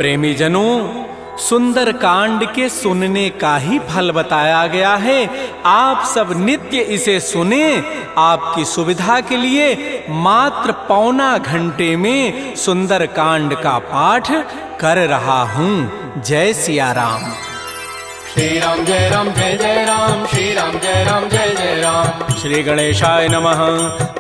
प्रेमी जनों, सुंदर कांड के सुनने का ही फल बताया गया है। आप सब नित्य इसे सुने। आपकी सुविधा के लिए मात्र पौना घंटे में सुंदर कांड का पाठ कर रहा हूँ। जय सिया राम। श्री राम जय राम, श्री राम जय जय राम। श्री गणेशाय नमः।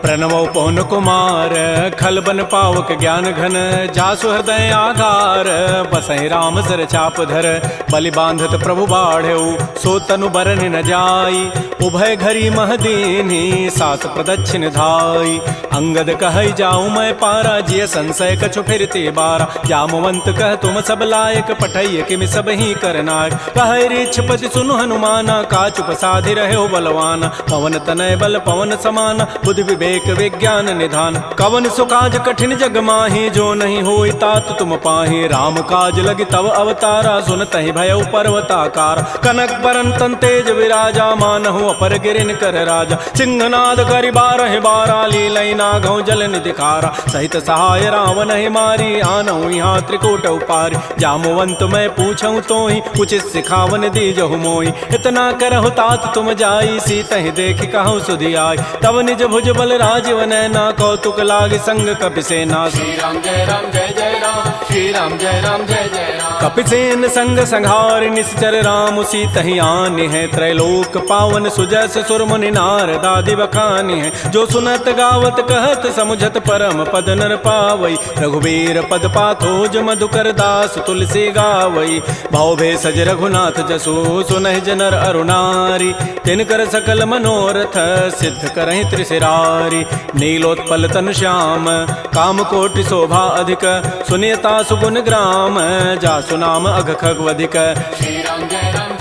प्रणवो पवन कुमार, खल बन पावक ज्ञान घन, जासु हृदय आधार, बसहि राम सर चाप धर, बलि बांधत प्रभु बाढ़ऊ, सो तनु बरन न जाई, उभय घरी महदीनी, सात प्रदक्षिण धाई, अंगद कहई जाऊं मैं पारा, जिय संशय कछु फिरते बारा, जामवंत कह तुम सब लायक, पठैय किमि सब ही करनायक, कह छपति सुनु हनुमाना, काचुप साधि रहे बलवाना, पवन तनय बल पवन समाना, बुद्धि विवेक विज्ञान निधान, कवन सुकाज कठिन जग माही, जो नहीं होई तात तुम पाही, राम काज लगी तव अवतारा, सुनतहि भयउ पर्वताकार, कनक बरन तन तेज विराजा, मानहु अपर गिरिन कर राजा, सिंहनाद करि बारहि बारा, लीलई नागौ जल निधिखारा, सहित सहाय रावण ही मारी, आनहु यहाँ त्रिकूट उपारी, जामवंत मैं पूछऊं तोहि, उचित सिखावन दीजहु मोई, इतना करहु तात तुम जाई, सीतहि देखि कहु सुधि आई, तब निज भुज बल राजीव नैना, कौतुक लाग संग कपिसेना, श्री राम जय जय राम, श्री राम जय जय राम। कपिसेन संग संहार निश्चर राम, सीतहि आनि है, त्रैलोक पावन सुजस सुर मुनि नारद आदि बखानि है, जो सुनत गावत कहत समुझत परम पद नर पावई, रघुबीर पद पाथोज मधुकर दास तुलसी गावई, भाव भेषज रघुनाथ जसु सुनहि जनर अरुणारी, तिनकर सकल मनोरथ सिद्ध करहि त्रिशिरारी, नीलोत्पल तन श्याम काम कोटि शोभा अधिक, सुनियता सुगुण ग्राम, जासु नाम अघ खगवधिक, श्री राम जय राम,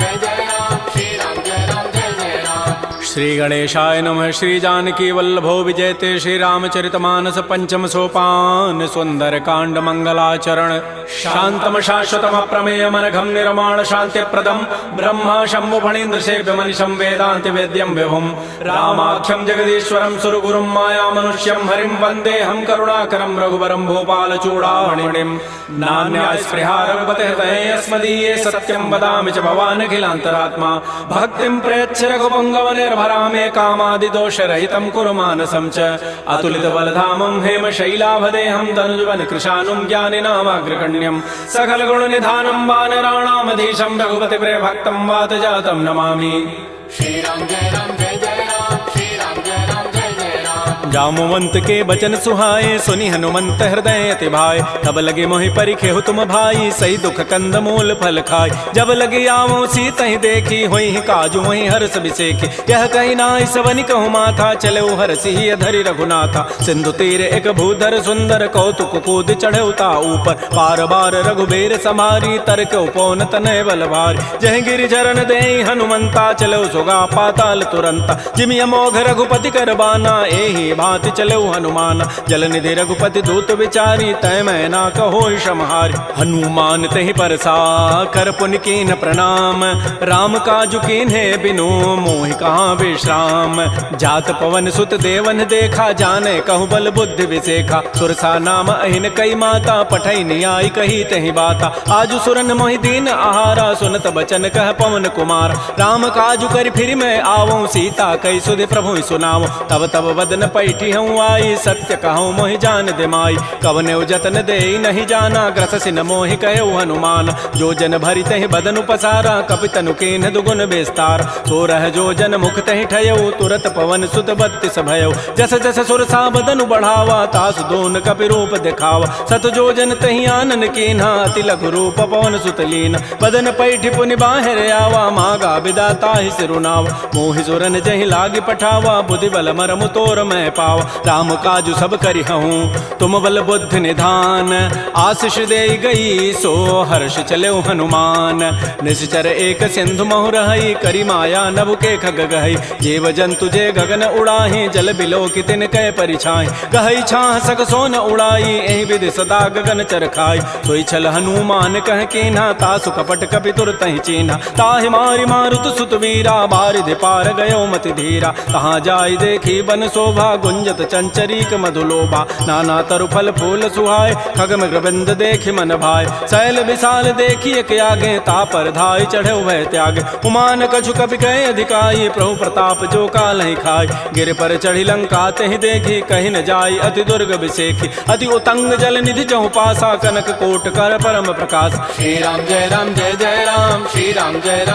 श्री राम जय जय राम। श्री गणेशाय नमः। श्री जानकी वल्लभो विजयते, श्री रामचरितमानस पंचम सोपान, सुंदर कांड मंगलाचरण, शांतम शाश्वतम प्रमेयम अनघम निर्माण शांति प्रदम, ब्रह्मा शंभु फणीन्द्र सेव्य मनिषं वेदांति वेद्यम विभुम, रामाख्यम जगदीश्वरम सुरगुरुम माया मनुष्यम हरिम वंदे हम करुणाकरम रघुवरम भोपाल चूड़ामणिम, नान्या स्पृहा रघुपते हृदये अस्मदीये, सत्यम वदामि च भवान् अखिलान्तरात्मा, भक्तिं प्रयच्छ रघुपुंगव निर्भरामे, कामादि दोष रहितं कुरु मानसं च, अतुलित बलधामं हेम शैलाभदेहं, तनुजवन कृशानुं ज्ञानिनामाग्रगण्यं, सकल गुण निधानं वानराणामधीशं, रघुपति प्रिय भक्तं वात जातं नमामि। श्री राम जय राम, श्री राम जय जय राम। जामवंत के बचन सुहाए, सुनि हनुमंत हृदय अति भाए, तब लगे मोहि परिखेहु तुम भाई, सही दुख कंद मूल फल खाय, जब लगे आवो सीतहि देखी, होई काजु मोहि हर्ष बिसेखी, यह कहि नाई सवनि कहु माथा, चले हरषि धरि रघुनाथा, सिंधु तीर एक भूधर सुंदर, कौतुक कूद चढ़ऊ ता ऊपर, पार बार रघुबीर समारी, तर्क उपौन तनय बल भारी, जह गिरि चरण देहि हनुमंता, चलो सुगा पाताल तुरंता, जिमि अमोघ रघुपति करबाना, एहि भांति चलो हनुमान, जल निधि रघुपति दूत विचारी, तय मैं ना कहो क्षमहारी, हनुमान तहि परसा कर पुनि कीन प्रणाम, राम काजु कीन्हे बिनु मोहि कहाँ विश्राम, जात पवन सुत देवन देखा, जाने कहु बल बुद्धि विसेखा, सुरसा नाम अहिन कई माता, पठई नियाई कही तहि बाता, आजु सुरन मोहि दीन आहारा, सुनत बचन कह पवन कुमार, राम काजु कर फिर मैं आवऊं, सीता कई सुधि प्रभु सुनाओ, तब तब वदन पैठी हूँ आई, सत्य कहूँ मोहि जान दे माई, कवने जतन दे नहीं जाना, ग्रस सिन मोहि कहो हनुमान, जो जन भरि तहि बदन उपसारा, कपितनु कीन दुगुन विस्तार, सो रह जो जन मुख तहि ठयऊ, तुरत पवन सुत बत्तिस भयऊ, जस जस सुरसा बदनु बढ़ावा, तासु दोन कपि रूप दिखावा, सत जो जन तहि आनन कीन्हा, अति लघु रूप पवन सुत लीन, बदन पैठि पुनि बाहिर आवा, मागा विदाता ही सिरुनावा, मोहि सुरन जहि लागी पठावा, बुद्धि बल मरमु तोर मैं पावा, राम काजु सब करि हूँ तुम बल बुद्धि निधान, आशीष दे गई सो हर्ष चले हनुमान, निश्चर एक सिंधु महु रही, करी माया नभ के खग गहई, जीव जंतु जे गगन उड़ाही, जल बिलो कि तिन कै परिछाई, गहई छाह सक सोन उड़ाई, एहि विधि सदा गगन चरखाई, सोई छल हनुमान कह कीन्हा, तासु कपट कपि तुरतहि चीन्हा, ताहि मारि मारुत सुत वीरा, बारिधि पार गयो मति धीरा, कहाँ जाय देखी बन शोभा, गुंजत चंचरीक मधुलोभा नाना तरु फल फूल सुहाय खग मृगबिंद देखि मन भाय शैल विशाल देखिए के आगे तापर धाय चढ़े वह त्याग उमान कछु कपि कहे अधिकाई प्रभु प्रताप जो काल ही खाय गिर पर चढ़ी लंका तहि देखी कहीं न जाय अति दुर्ग विसेखी अति उतंग जल निधि चहु पासा कनक कोट कर परम प्रकाश श्री राम जय जय राम श्री राम जय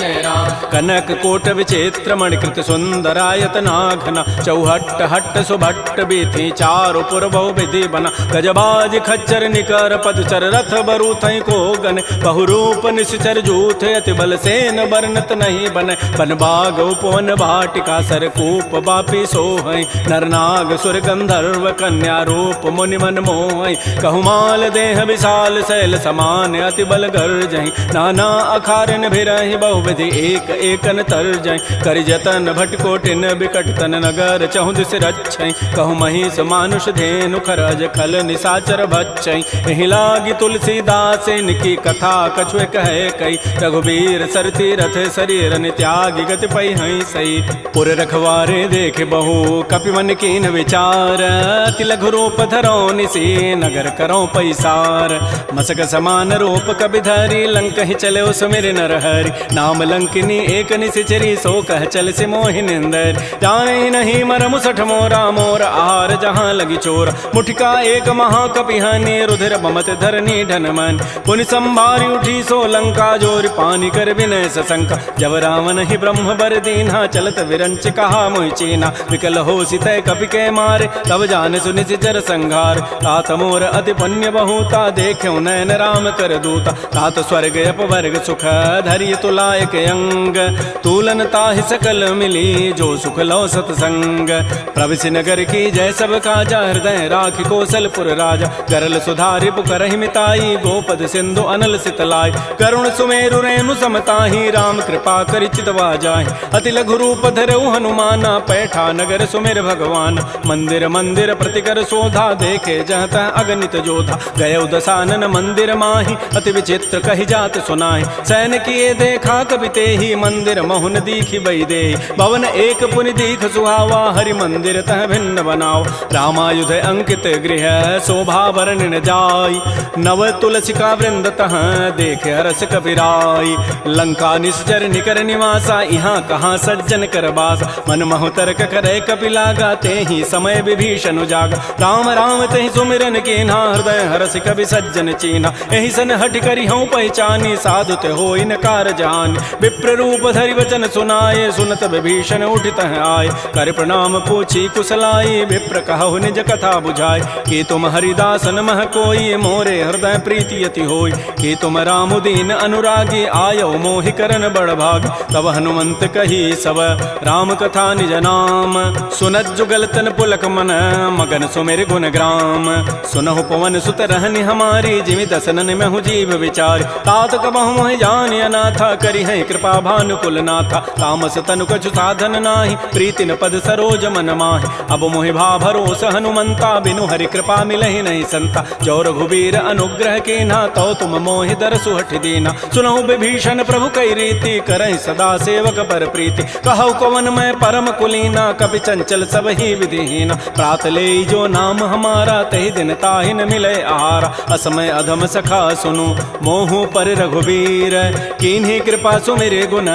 जय राम कनक कोट विचित्र मणिकृत सुंदरायत नाघना चौहट्ट हट्ट सुभट्ट बीथी चारु पुर बहु विधि बना गजबाज खच्चर निकर पदचर रथ बरु थई को गन बहुरूप निश्चर जूथ अति बल सेन वर्णत नहीं बन बन बाग उपवन भाटिका सरकूप बापी सोहै नरनाग सुर गंधर्व कन्या रूप मुनि मन मोहै कहुमाल देह विशाल शैल समान अति बल गर्जहि नाना अखारन भिरहि बहुविधि एक एकन तरजहि करि जतन भटकोटिन बिकट तन नगर चहु दिस रक्षै कहु महिष मानुष धेनु खरज खल निशाचर बच्चै एहि लागी तुलसीदास इनकी कथा कछुए कहे कई रघुबीर सरथी रथ शरीर त्यागी गति पै हई सई पुर रखवारे देख बहु कपि मन कीन विचार अति लघु रूप धरो निसी नगर करो पैसार मसक समान रूप कबि धरी लंक ही चले सुमिर नर हरि नाम लंकिनी एक निशिचरी सो कह चल से मोहि निंदर जाने नहीं मर मुसठ मोरा मोर आहार जहाँ लगी चोर मुठिका एक महाकपिहानी रुधिर बमत धरनी ढन मन पुनि संभारी उठी सो लंका जोर पानी कर विनय सशंका जब रावण ही ब्रह्म बर दीन्हा चलत विरंच कहा मोहि चीना विकल हो सितय कपि के मारे तब जान सुनि सिचर संघार तात मोर अति पुण्य बहुता देख्यो नयन राम कर दूता तात स्वर्ग अपवर्ग सुख धरिय तुलायक अंग तूलन ताहि सकल मिली जो सुख लो सतसंग प्रविश नगर की जय सब काजा हृदय राखि कौशलपुर राजा गरल सुधारि पुकरहि मिताई गोपद सिंधु अनल सितलाई करुण सुमेरु रेणु समताहि राम कृपा करि चितवा जाहि अति लघु रूप धरऊ हनुमाना पैठा नगर सुमेर भगवान मंदिर मंदिर प्रतिकर शोधा देखे जहत अगणित जोधा गय दसानन मंदिर माहि अति विचित्र कहि जात सुनाहि सैन किए देखा कपि तेहि मंदिर महुन दीखि बई दे भवन एक पुनि दीख सुहावा हरि मंदिर तह भिन्न बनाओ रामायुध अंकित गृह शोभा वर्णन जाय नव तुलसिका वृंद तह देख हरस कपिराई लंका निश्चर निकर निवासा यहाँ कहाँ सज्जन कर बास मन महु तर्क करे कपि लागा तेहि समय विभीषण जागा राम राम तेहि सुमिरन कीन्हा हृदय हरस कवि सज्जन चीना एहि सन हट करि हूँ पहचानी साधु ते होई न कार जान विप्र रूप धरि वचन सुनाए सुनत विभीषण उठित आए कर प्रणाम पूछी कुशलाई विप्र कहु निज कथा बुझाए कि तुम हरिदासन मह कोई मोरे हृदय प्रीति अति होई कि तुम राम दीन अनुरागी आयो मोहि करन बड़ भाग तब हनुमंत कही सब राम कथा निज नाम सुनत जुगल तन पुलक मन मगन सुमिर गुण ग्राम सुनहु पवन सुत रहनि हमारी जिमि दसनन महु जीव विचार तात कबहु मोहि जान अनाथा करि है कृपा भानुकुल नाथा तामस तनु कछु साधन नाही प्रीति न पद सरोज मन माहि अब मोहि भा भरोस हनुमंता बिनु हरि कृपा मिलहि नहीं संता जो रघुबीर अनुग्रह कीन्हा तो तुम मोहि दरसु हठि दीना सुनहु विभीषण प्रभु कई रीति करहि सदा सेवक पर प्रीति कहु कवन मैं परम कुलीना कपि चंचल सब ही विधिहीना प्रात ले जो नाम हमारा तहि दिन ताहि न मिले आहारा असमय अधम सखा सुनु मोहु पर रघुबीर कीन्ही कृपा सुमिरे गुण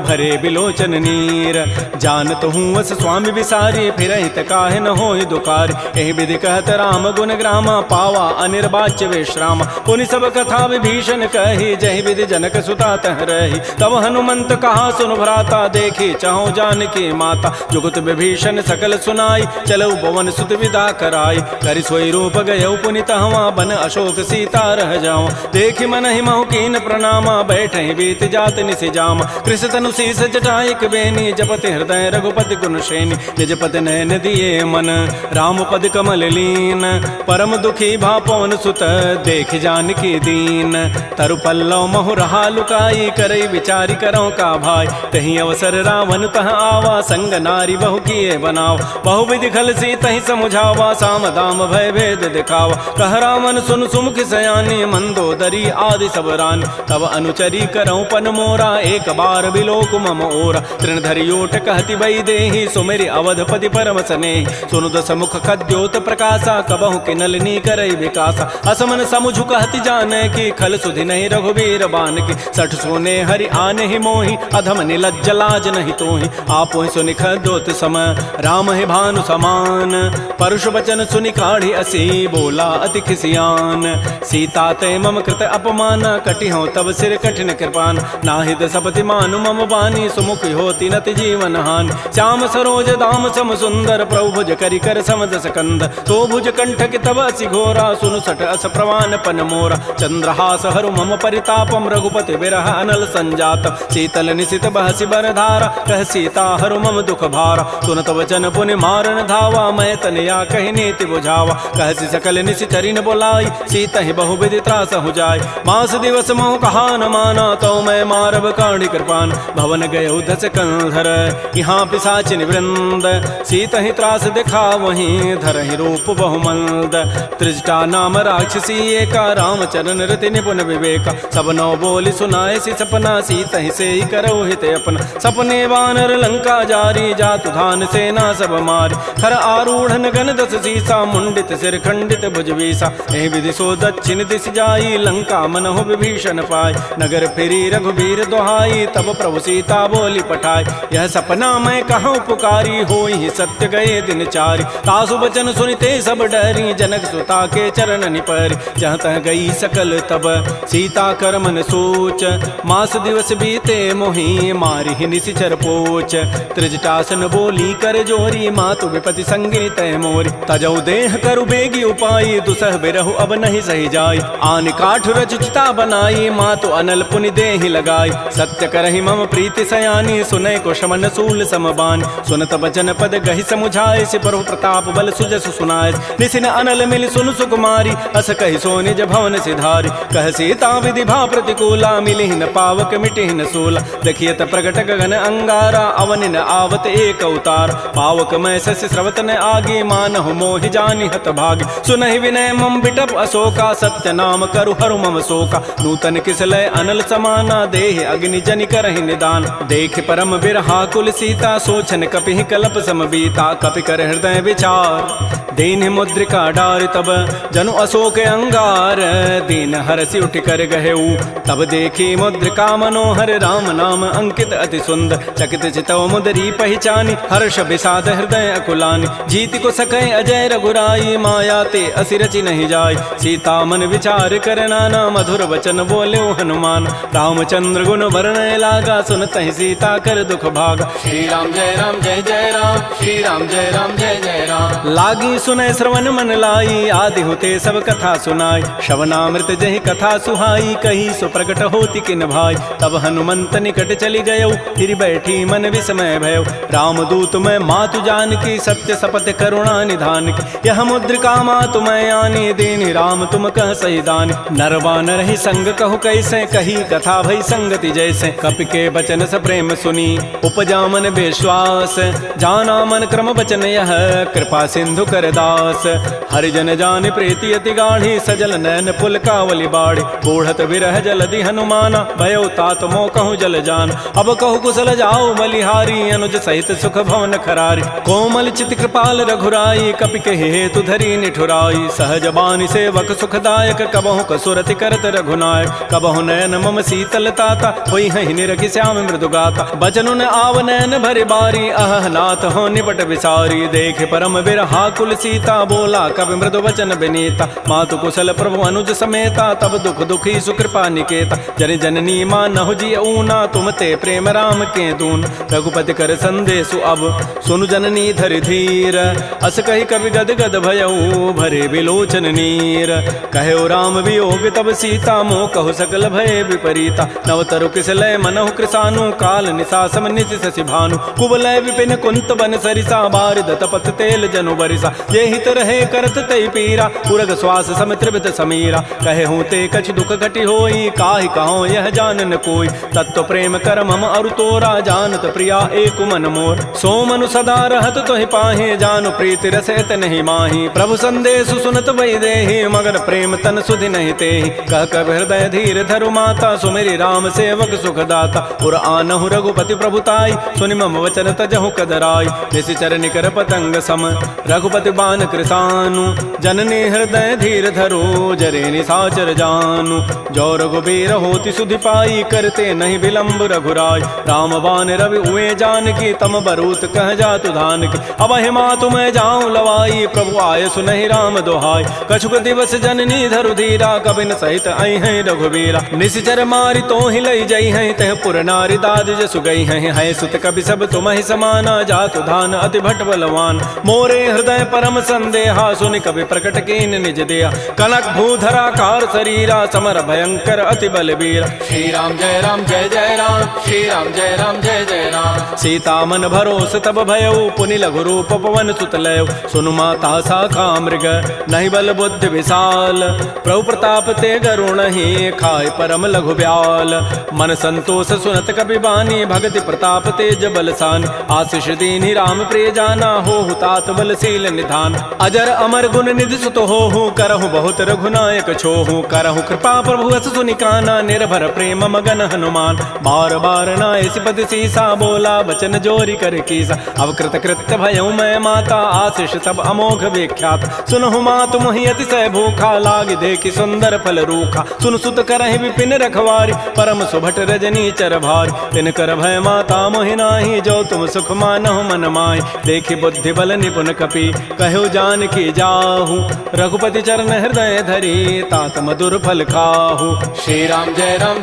भरे बिलोचन नीर जानत हूँ वस स्वामी विसारी फिर हित काहे न होहि दुकारी एहि विधि कहत राम गुण ग्रामा पावा अनिर्वाच्य विश्राम पुनि सब कथा विभीषण कही जहि विधि जनक सुता तह रही तब हनुमंत कहा सुन भ्राता देखी चाहो जानकी माता जुगत विभीषण सकल सुनाई चलो पवन सुत विदा कराई करि सोई रूप गयौ पुनि तहवा बन अशोक सीता रह जाओ देखि मन ही महु कीन प्रणामा बैठे बीत जात निसि जामा कृष तनु शीस जटाइक बेनी जपति हृदय रघुपति गुण श्रेणी निजपति नयन दिए मन राम पद कमल लीन परम दुखी भा पवन सुत देख जानकी दीन तरु पल्लव महु रहा लुकाई करई विचारी करो का भाई तही अवसर रावण तह आवा संग नारी बहु किए बनाव बहु विधि खल सी तही समुझावा साम दाम भय भेद दिखावा कह रावण सुन सुमुख सयानी मंदोदरी आदि सब रानी तब अनुचरी करौ पन मोरा एक बार बिलोक मम ओरा तृणधरि ओट कहति बई देहि सुमेरि अवधपति परम वसने सुनु दस मुख खद्योत प्रकाशा कबहु के नलिनी करई विकासा असमन समुझु कहति जाने की खल सुधि नहीं रघुबीर बान की सठ सोने हरि आने ही मोहि अधम निलज्ज लाज नहीं तोहि आपो सुनि खद्योत सम राम है भानु समान परुष वचन सुनि काढ़ी असी बोला अति खिसियान सीता ते मम कृत अपमान कटि हो तब सिर कठिन कृपान नाहिद सपति मानु मम बानी सुमुख होती नति जीवन हान श्याम सरोज दाम सम सुंदर प्रभु भुज करि कर समदस कंद तो भुज कंठ कि तब असि घोरा सुनु सठ अस प्रवान पन मोरा चंद्रहास हरु मम परितापम रघुपति बिरह अनल संजात शीतल निशित बहसि बर धारा कह सीता हरु मम दुख भारा सुनत वचन पुनि मारन धावा मैं तनया कहि नीति बुझावा कहसि सकल निशि चरिन बोलाई सीता ही बहु विधि त्रास हो जाय मास दिवस मोह कहा न माना तो मैं मारब काढ़ी कृपान भवन गय उधस कंधर यहाँ पिशाचिन वृंद सीता ही त्रास दिखा वहीं धर ही रूप बहुमंद त्रिजटा नाम राक्षसी एका रामचरण रति निपुण विवेका सब नौ बोली सुनाए सी सपना सीता ही से ही करो हित अपना सपने वानर लंका जारी जातु धान सेना सब मारी खर आरूढ़ गन दस सीसा मुंडित सिर खंडित भुजवीसा एहि विधि सो दक्षिण दिश जाई लंका मनहु विभीषण पाय नगर फिरी रघुबीर दोहाई तब प्रभु सीता बोली पठाई यह सपना मैं कहूँ पुकारी होई सत्य गए दिन चारी तासु बचन सुनिते सब डरी जनक सुता के चरण निपरि जहाँ तह गई सकल तब सीता कर मन सोच मास दिवस बीते मोहि मारी ही निशिचर पोच त्रिजटासन बोली कर जोरी मातु विपति संगे तय मोरी तजौ देह करु बेगी उपाई दुसह बिरहु अब नहीं सही जाय आन काठ रचिता बनाई मातु अनल पुनि देहि लगाई सत्य करहि मम प्रीति सयानी सुनय को शमन सूल समबान सुनत बचन पद गहि समुझाय सि प्रभु प्रताप बल सुजस सुनाय निसिन अनल मिल सुन सुकुमारी अस कहि सो निज भवन सिधारी कह सीता विधि भा प्रतिकूला मिलि न पावक मिटि न सूला देखियत प्रगट गगन अंगारा अवनि न आवत एक अवतार पावक मैं शशि स्रवत न आगे मानहु मोहि जानि हत भागी सुनहि विनय मम बिटप अशोका सत्य नाम करु हरु मम शोका नूतन किसलय अनल समाना देह अग्नि जनि करहि निदान देख परम बिरहा कुल सीता सोचन कपि कलप समबीता कपि कर हृदय विचार दीन मुद्रिका डार तब जनु अशोक अंगार दीन हरसि उठ कर गहेऊ तब देखी मुद्रिका मनोहर राम नाम अंकित अति सुंदर चकित चितव मुदरी पहचानी हर्ष विषाद हृदय अकुलानी जीत को सकै अजय रघुराई माया ते असि रचि नहीं जाय सीता मन विचार कर नाना मधुर वचन बोले हनुमान रामचंद्र गुण वर्णय लागा सुनत ही सीता कर दुख भागा श्री राम जय राम जय जय राम श्री राम जय राम जय जय राम लागी सुनय श्रवण मन लाई आदि होते सब कथा सुनाई श्रवणामृत जहि कथा सुहाई कही सो प्रकट होती किन भाई तब हनुमंत निकट चली गयो फिर बैठी मन विस्मय भयो रामदूत मैं मातु जान की सत्य शपथ करुणा निधान की यह मुद्रिका मातु मैं आनी दीन राम तुम कह सही दान नरवा नर ही संग कहु कैसे कही कथा भई संगति जैसे कपि के बचन स प्रेम सुनी उपजा मन विश्वास जाना मन क्रम बचन यह कृपा सिंधु कर दास हरिजन जान प्रीति अति गाढ़ी सजल नैन पुल कावली बाढ़ी बूढ़त विरह जलधि हनुमाना भयो तात मो कहूँ जल जान अब कहु कुशल जाओ बलिहारी अनुज सहित सुख भवन खरारी कोमल चित कृपाल रघुराई कपि के हेतु धरी निठुराई सहज बानी सेवक सुखदायक कबहु कसुरति करत रघुनायक कबहु नयन मम शीतल ताता होई हहि निरखि श्याम मृदु गाता बचनु न आव नयन भरि बारी अह नाथ हो निपट विसारी देख परम बिरहा कुल सीता बोला कवि मृदु वचन विनीता मातु कुशल प्रभु अनुज समेता तब दुख दुखी सुकृपा निकेता जन जननी मानहु जी ऊना तुम ते प्रेम राम के दून रघुपति कर संदेशु अब सुनु जननी धरि धीर अस कहि कवि गद गद भयऊ भरे विलोचन नीर कहो राम वियोग तब सीता मोह कहु सकल भय विपरीता नवतरु किसलय मनहु कृसानु काल निशासम निशि शशि भानु कुवलय विपिन कुंत बन सरिसा बारिद तपत तेल जनु बरिसा ये हित रहे करत तई पीरा उरग श्वास सम त्रिभित समीरा कहे हूँ ते कछ दुख घटी होई काहि कहो यह जानन कोई तत्व प्रेम कर मम अरु तोरा जानत प्रिया एक मन मोर सो मनु सदा रहत तोहि पाहि जानु प्रीति रसत नहीं माही प्रभु संदेश सुनत वही देहि मगन प्रेम तन सुधि नहीं तेहि कह कब हृदय धीर धरु माता सुमेरी राम सेवक सुख दाता पुर आनहु रघुपति प्रभुताई सुनि मम वचन तजहु कदराई निशिचर निकर पतंग सम रघुपति बान कृसानु जननी हृदय धीर धरो जरे निसाचर जानु जो रघुबीर होति सुधि पाई करते नहीं विलंब रघुराय राम बान रवि उए जान की तम बरूत कह जातु धान की अब हिमा तुम्हें जाऊं लवाई प्रभु आय सुनहि राम दोहाई कछुक दिवस जननी धरु धीरा कबिन सहित आई हैं रघुबीरा निशिचर मारी तो ही लई जई हैं तह पुर नारी दाद जसु गई हैं सुत कवि सब तुम ही समाना जातु धान अति भट बलवान मोरे हृदय परम संदेहा सुनि कवि प्रकट कीन निज दिया कनक भूधरा कार शरीरा समर भयंकर अति बलबीरा श्री राम जय राम श्री राम जय जय राम सीता मन भरोस तब भयउ पुनि लघु रूप पवन सुत लय सुनु माता शाखा मृग नहीं बल बुद्धि विशाल प्रभु प्रताप ते गरुण ही खाय परम लघु ब्याल मन संतोष सुनत कपि बानी भगति प्रताप तेज बलसान आशीष दीनि राम प्रिय जाना हो तात बलशील निधान अजर अमर गुण निधि सुत हो करहु बहुत रघुनायक छोहु करहु कृपा प्रभु अस सुनि काना निर्भर प्रेम मगन हनुमान बार बार नाय सिपति सीसा बोला बचन जोरी कर कीसा अब कृत कृत्य भयउ मैं माता आशीष तब अमोघ विख्यात सुनहु मातु मोहि अतिशय भूखा लाग देखि सुंदर फल रूखा सुन सुत करहि विपिन रखवारी परम सुभट रजनी चर भारी तिन कर भय माता मोहि नाही जो तुम सुख मानहु मन माहि देखि बुद्धि बल निपुण कपि कहु जान की जाहु रघुपति चरण हृदय धरी तात मधुर फल खाहु श्री राम जय राम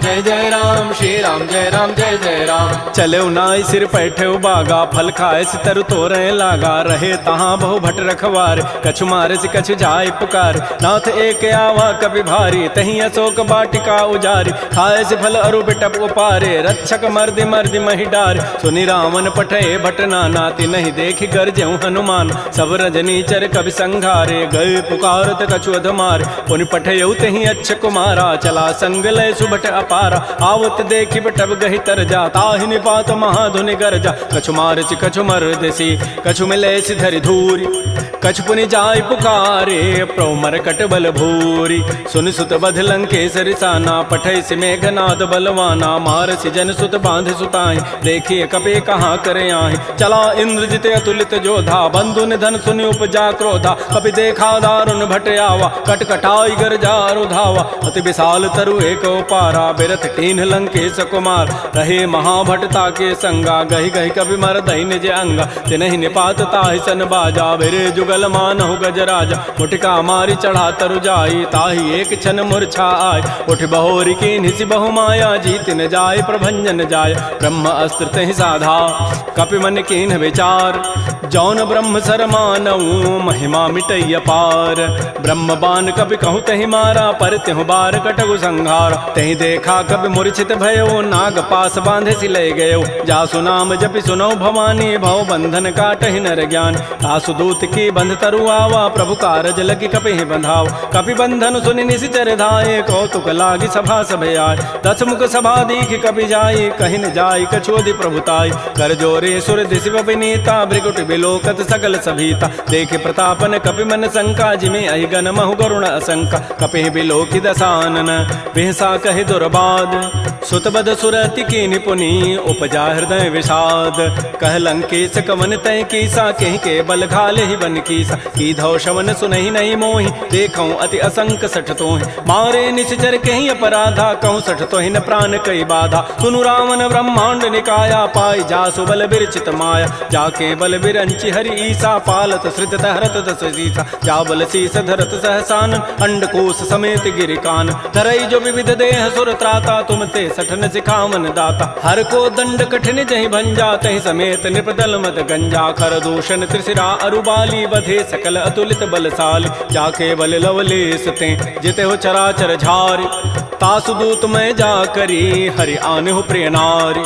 श्री राम जय राम चले नाई सिर पैठे बागा फल खाए सितर तोरे लागा रहे तहाँ बहु भट रखवार कछु मारे से कछु जाय पुकार नाथ एक आवा कपि भारी तही अशोक बाटिका उजारी खाए से फल अरु बिटप उपारे रक्षक मर्दि मर्दि मही डार सुनि रावण पठे भट नाति नहीं देखि गरजेउ हनुमान सब रजनी चर कवि संघारे गए पुकारत कछु अधमार पुनि पठयउ तही अच्छ कुमारा चला संग लय सुभट अपारा आवत देखि बटब गहि तर जा ताहि निपात महाधुनि गरजा कछु मारचि कछु मर्दसी कछु मिले धरि धूरी कछु पुनि जाय पुकारे प्रौमर कट बल भूरी सुन सुत बध लंकेसरि साना पठै सि मेघनाद बलवाना मारसि जन सुत बांध सुताई देखिए कपे कहाँ करे आहि चला इंद्रजित अतुलित जोधा बंधु निधन सुनि उपजा क्रोधा कपि देखा दारुण भट आवा कट कटाई गरजा रुधावा अति विशाल तरु एक पारा बिरथ कीन्ह लंकेश कुमार रहे महाभटता के संगा गहि गहि कवि मर दहि निज अंगा तिनहि निपात ताहि सन बाजा बिरे जुगल मानहु गजराजा मुटिका मारी चढ़ा तरु जाई ताहि एक क्षण मूर्छा आय उठ बहोरी की निसि बहु माया जीत न जाय प्रभंजन जाय ब्रह्म अस्त्र तहि साधा कपि मन कीन्ह विचार जौन ब्रह्म सर मानऊ महिमा मिटैय पार ब्रह्म बान कपि कहु तहि मारा पर तिहु बार कटगु संहार तहि देखा कपि मूर्छित भयो नाग पास बांधे सि लय गयो जासु नाम जपि सुनौ भवानी भव बंधन काटहि नर ज्ञान तासु दूत की बंध तरु आवा प्रभु कारज लगी कपि बंधाव कपि बंधन सुनि निशिचर धाये कौतुक लागी सभा सभे आय दस मुख सभा दीख कपि जाई कहि न जाई कछोदि प्रभुताई कर जोरे सुर दिशि विनीता भृगुट बिलोकत सकल सभीता देखे प्रतापन कपि मन शंका जिमे अहि गन महु गरुण असंका कपि बिलोकि दसानन बिहसा कहि दुर्बाद सुतबद सुरति की निपुनी उपजा हृदय विषाद कह लंकेश कवन तय कीसा कहि के बल घाले ही बन कीसा की धौ शवन सुनहि नहीं मोहि देखौ अति असंक सठ तोहि मारे निश्चर कहि अपराधा कहूँ सठ तोहि न प्राण कई बाधा सुनु रावण ब्रह्मांड निकाया पाई जासु बल बिरचित माया जाके बल बिरंचि हरि ईसा पालत सृत हरत दस सीसा जा बल शीस धरत सहसान अंडकोश समेत गिरिकान धरई जो विविध देह सुर त्राता तुम ते सठन सिखावन दाता हर को दंड कठिन जहि भंजा तहि समेत निपदल मत गंजा खर दूषण त्रिशिरा अरुबाली बधे सकल अतुलित बलशाली जाके बल लवलेस ते जिते हो चराचर झारी तासु दूत में जा करी हरि आने हो प्रिय नारी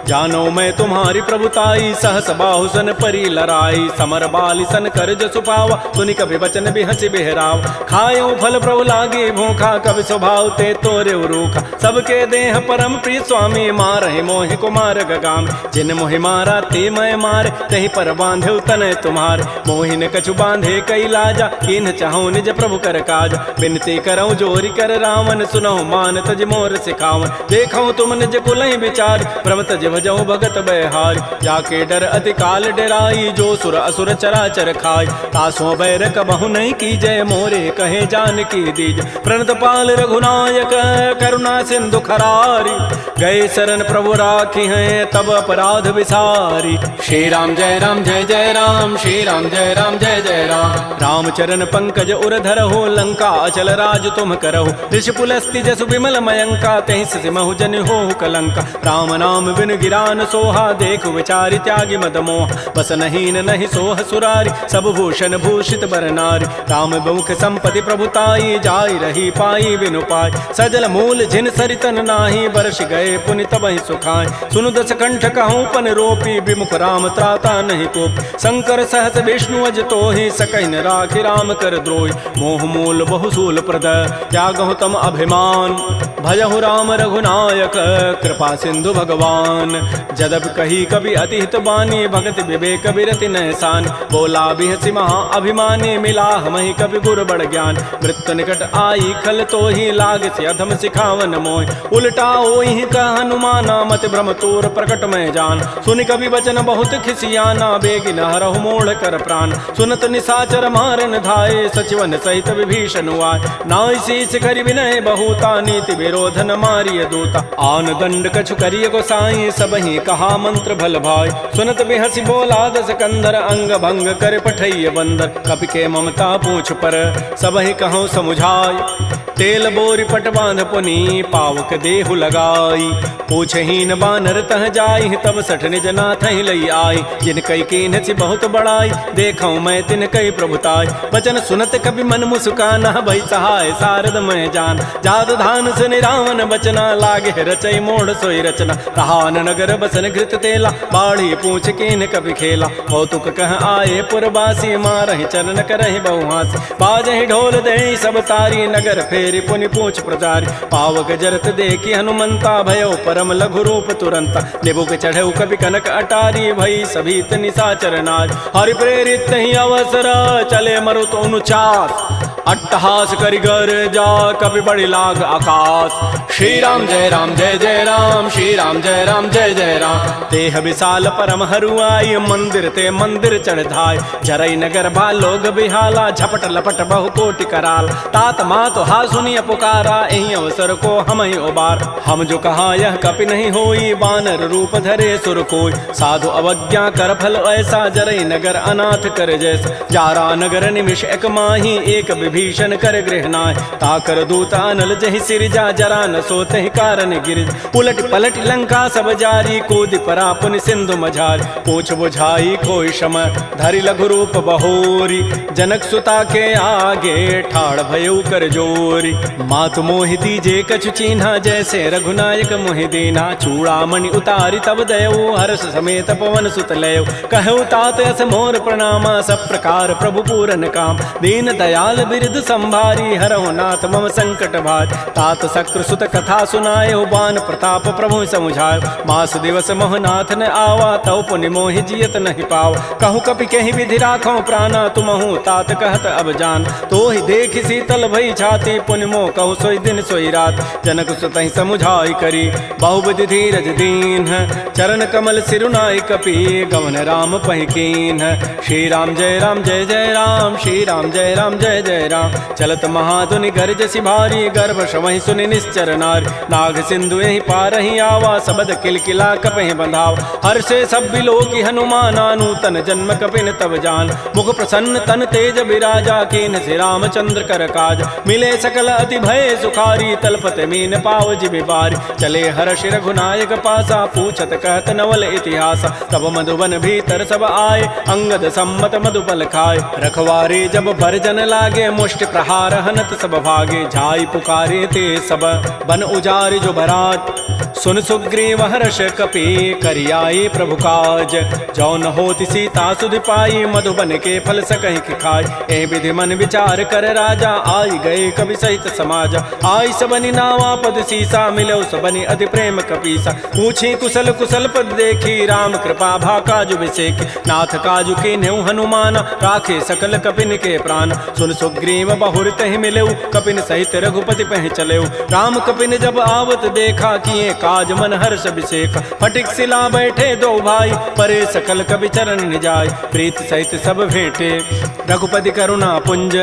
जानो मैं तुम्हारी प्रभुताई, सहस बाहु सन परी लराई, समर बाली सन कर जसु पावा, सुनि कभी वचन भी हंसी बिहराव। खायो फल प्रभु लागे भूखा, कभी स्वभाव ते तोरे रूखा, सबके देह परम प्रिय स्वामी, मारहि मोहि कुमार गगाम। जिन मोहि मारा ते मैं मारे, तही पर बांधे तनय तुम्हारे, मोहिन कछु बांधे कई लाजा, किन चाहूं निज प्रभु कर काज। बिनती करऊं जोरी कर रावण, सुनहु मान तज मोर सिखावन। देखऊं तुम निज कुलहि विचार, प्रभ तज भजऊं भगत बहारी। जाके डर अति काल डराई, जो सुर असुर चराचर खाई, तासों बैर कबहु नहीं की जय, मोरे कहे जान की दीज। प्रणत पाल रघुनायक करुणा सिंधु खरारी, गए शरण प्रभु राखी हैं तब अपराध विसारी। श्री राम जय राम जय जय राम, श्री राम जय राम जय जय राम। रामचरण पंकज उर धरहो, लंका अचल राज तुम करहो। ऋषि पुलस्ति जसु विमल मयंका, तहि सिमहु जन हो कलंका। राम नाम बिन गिरान सोहा, देखु विचारि त्यागी मद मोह। बस नहीं नहीं सोह सुरारी, सब भूषण भूषित बर नारी। राम बहुख संपत्ति प्रभुताई, जाई रही पाई बिनु पाई। सजल मूल जिन सरितन नाही, बरस गए पुनि तबहि सुखाय। सुनु दस कंठ कहूँ पन रोपी, विमुख राम त्राता नहीं कोप। शंकर सहस विष्णु अज तोहि, सकहि न राखि राम कर द्रोही। मोह मूल बहुसूल प्रद, त्यागहु तम अभिमान। भजहु राम रघुनायक, कृपा सिंधु भगवान। जदब कही कवि अति हित बानी, भगत विवेक बिरति नहसान। बोला बिहसि महा अभिमानी, मिला हमहि कवि गुर बड़ ज्ञान। मृत्यु निकट आई खल तोहि, लाग से अधम सिखावन मोहि। उल्टा ओहि कह हनुमाना, मति भ्रम तोर प्रकट में जान। सुनि कवि वचन बहुत खिसियाना, बेगिन हरहु मोड़ कर प्राण। सुनत निशाचर मारन धाये, सचिवन सहित विभीषण आए। नाई शीस करि विनय बहुता, नीति विरोध न मारिय दूता। आन दंड कछु करिय गोसाई, सबहि कहा मंत्र भल भाई। सुनत बिहसि बोला दस कंधर, अंग भंग कर पठैय बंदर। कपि के ममता पूछ पर, सबहि कहूँ समुझाई। तेल बोरी पट बांध पुनि, पावक देहु लगाई। पूछहीन बानर तह जाई, तब सठ निज नाथ लई आई। जिन कई कीन्हसि बहुत बड़ाई, देखऊं मैं तिन कई प्रभुताई। वचन सुनत कभी मन मुस्काना, भई सहाय सारद मैं जान। जात धान सुनि रावण बचना, लागे रचई मोड़ सोई रचना। कहान नगर बसन घृत तेला, बाढ़ी पूछ कीन कभी खेला। कौतुक कह आए पुरवासी, मारहि चरण करहि बहुहासी। बाजहि ढोल देहि सब तारी, नगर फेरि पुनि पूछ प्रचारी। पावक जरत देखी हनुमंता, भयो परम लघु रूप तुरंता। निबुक चढ़ऊ कवि कनक अटारी, भई सभीत निशाचर नाज। हरि प्रेरित ही अवसर, चले मरुत अनुचास। अट्टहास करिगर जा, कवि बड़ी लाग आकाश। श्री राम जय राम जय जय राम, श्री राम जय राम जय जय राम। देह विशाल परम हरुआई, मंदिर ते मंदिर चढ़ धाय। जरई नगर बालोग बिहाला, झपट लपट बहु कोटि कराल। तात मात हा सुनिय पुकारा, एहि अवसर को हम ही उबार। हम जो कहा यह कपि नहीं होई, बानर रूप धरे सुर कोई। साधु अवज्ञा कर फल ऐसा, जरई नगर अनाथ कर जैसा। जारा नगर निमिष एक माही, एक विभीषण कर गृह नाय। ताकर दूत अनल जहि सिरजा, जरा न सोते कारण गिरिज। उलट पलट लंका सब जारी, कूद परा पुनि सिंधु मझारी। पूछ बुझाई कोई शम, धरि लघु रूप बहोरी। जनक सुता के आगे, ठाड़ भयउ कर जोरी। मातु मोहि दीजे कछु चीन्हा, जैसे रघुनायक मोहि दीना। चूड़ामणि उतारी तब दयऊ, हर्ष समेत पवन सुत लयऊ। कहऊ तात अस मोर प्रणामा, सब प्रकार प्रभु पूरन काम। दीन दयाल बिरद संभारी, हरहु नाथ मम संकट भारी। तात शक्र सुत कथा सुनायो, बान प्रताप प्रभु समुझायो। मास दिवस मोहनाथ न आवा, तव पुनि मोहि जियत नहीं पावा। कहूँ कपि कहि विधि राखो प्राणा, तुमहु तात कहत अब जान। तो ही देख शीतल भई छाती, पुनि मोह कहु सोई दिन सोई रात। जनक सुतहि समुझाई करी, बहुविधि धीरज दीन। चरण कमल सिरुनाई कपि, गवन राम पहि कीन। श्री राम जय राम जय जय राम, श्री राम जय राम जय जय राम। चलत महाधुनि गरजसि भारी, गर्भ श्रवहि सुनि निश्चर नारी। नाग सिंधु यहि पारहि आवा, सबद किलकिला कपहि बंधावा। हर्षे सब बिलोकी हनुमाना, नूतन जन्म कपिन तब जान। मुख प्रसन्न तन तेज विराजा, कीन से रामचंद्र कर काज। मिले सकल अति भय सुखारी, तलपत मीन पाव जिबि बारी। चले हर्ष रघुनायक पासा, पूछत कहत नवल इतिहास। तब मधुबन भीतर सब आए, अंगद सम्मत मधुबल खाए। रखवारे जब भरजन लागे, मुष्टि प्रहार हनत सब भागे, जाई पुकारे ते सब बन उजारे जो बरात। सुन सुग्रीव हर्ष कपि करियाए प्रभु काज, जौन होति सीता सुधि पाई, मधुबन के फल सकहि कि खाय। ए विधि मन विचार कर राजा, आई गए कवि सहित समाज। आई सबनि नावा पद सीसा, मिलो सबनि अति प्रेम कपीसा। पूछी कुशल कुशल पद देखी, राम कृपा भा काजु विसेखी। नाथ काजु के नेउ हनुमान, राखे सकल कपिन के प्राण। सुन सुग्रीव बहुर तहि मिलेउ, कपिन सहित रघुपति पह चलेउ। राम कपिन जब आवत देखा, किए काज मन हर्ष अभिषेक। फटिक सिला बैठे दो भाई, परे सकल कवि चरण निजाय। प्रीत सहित सब भेंटे, रघुपति करुणा पुंज।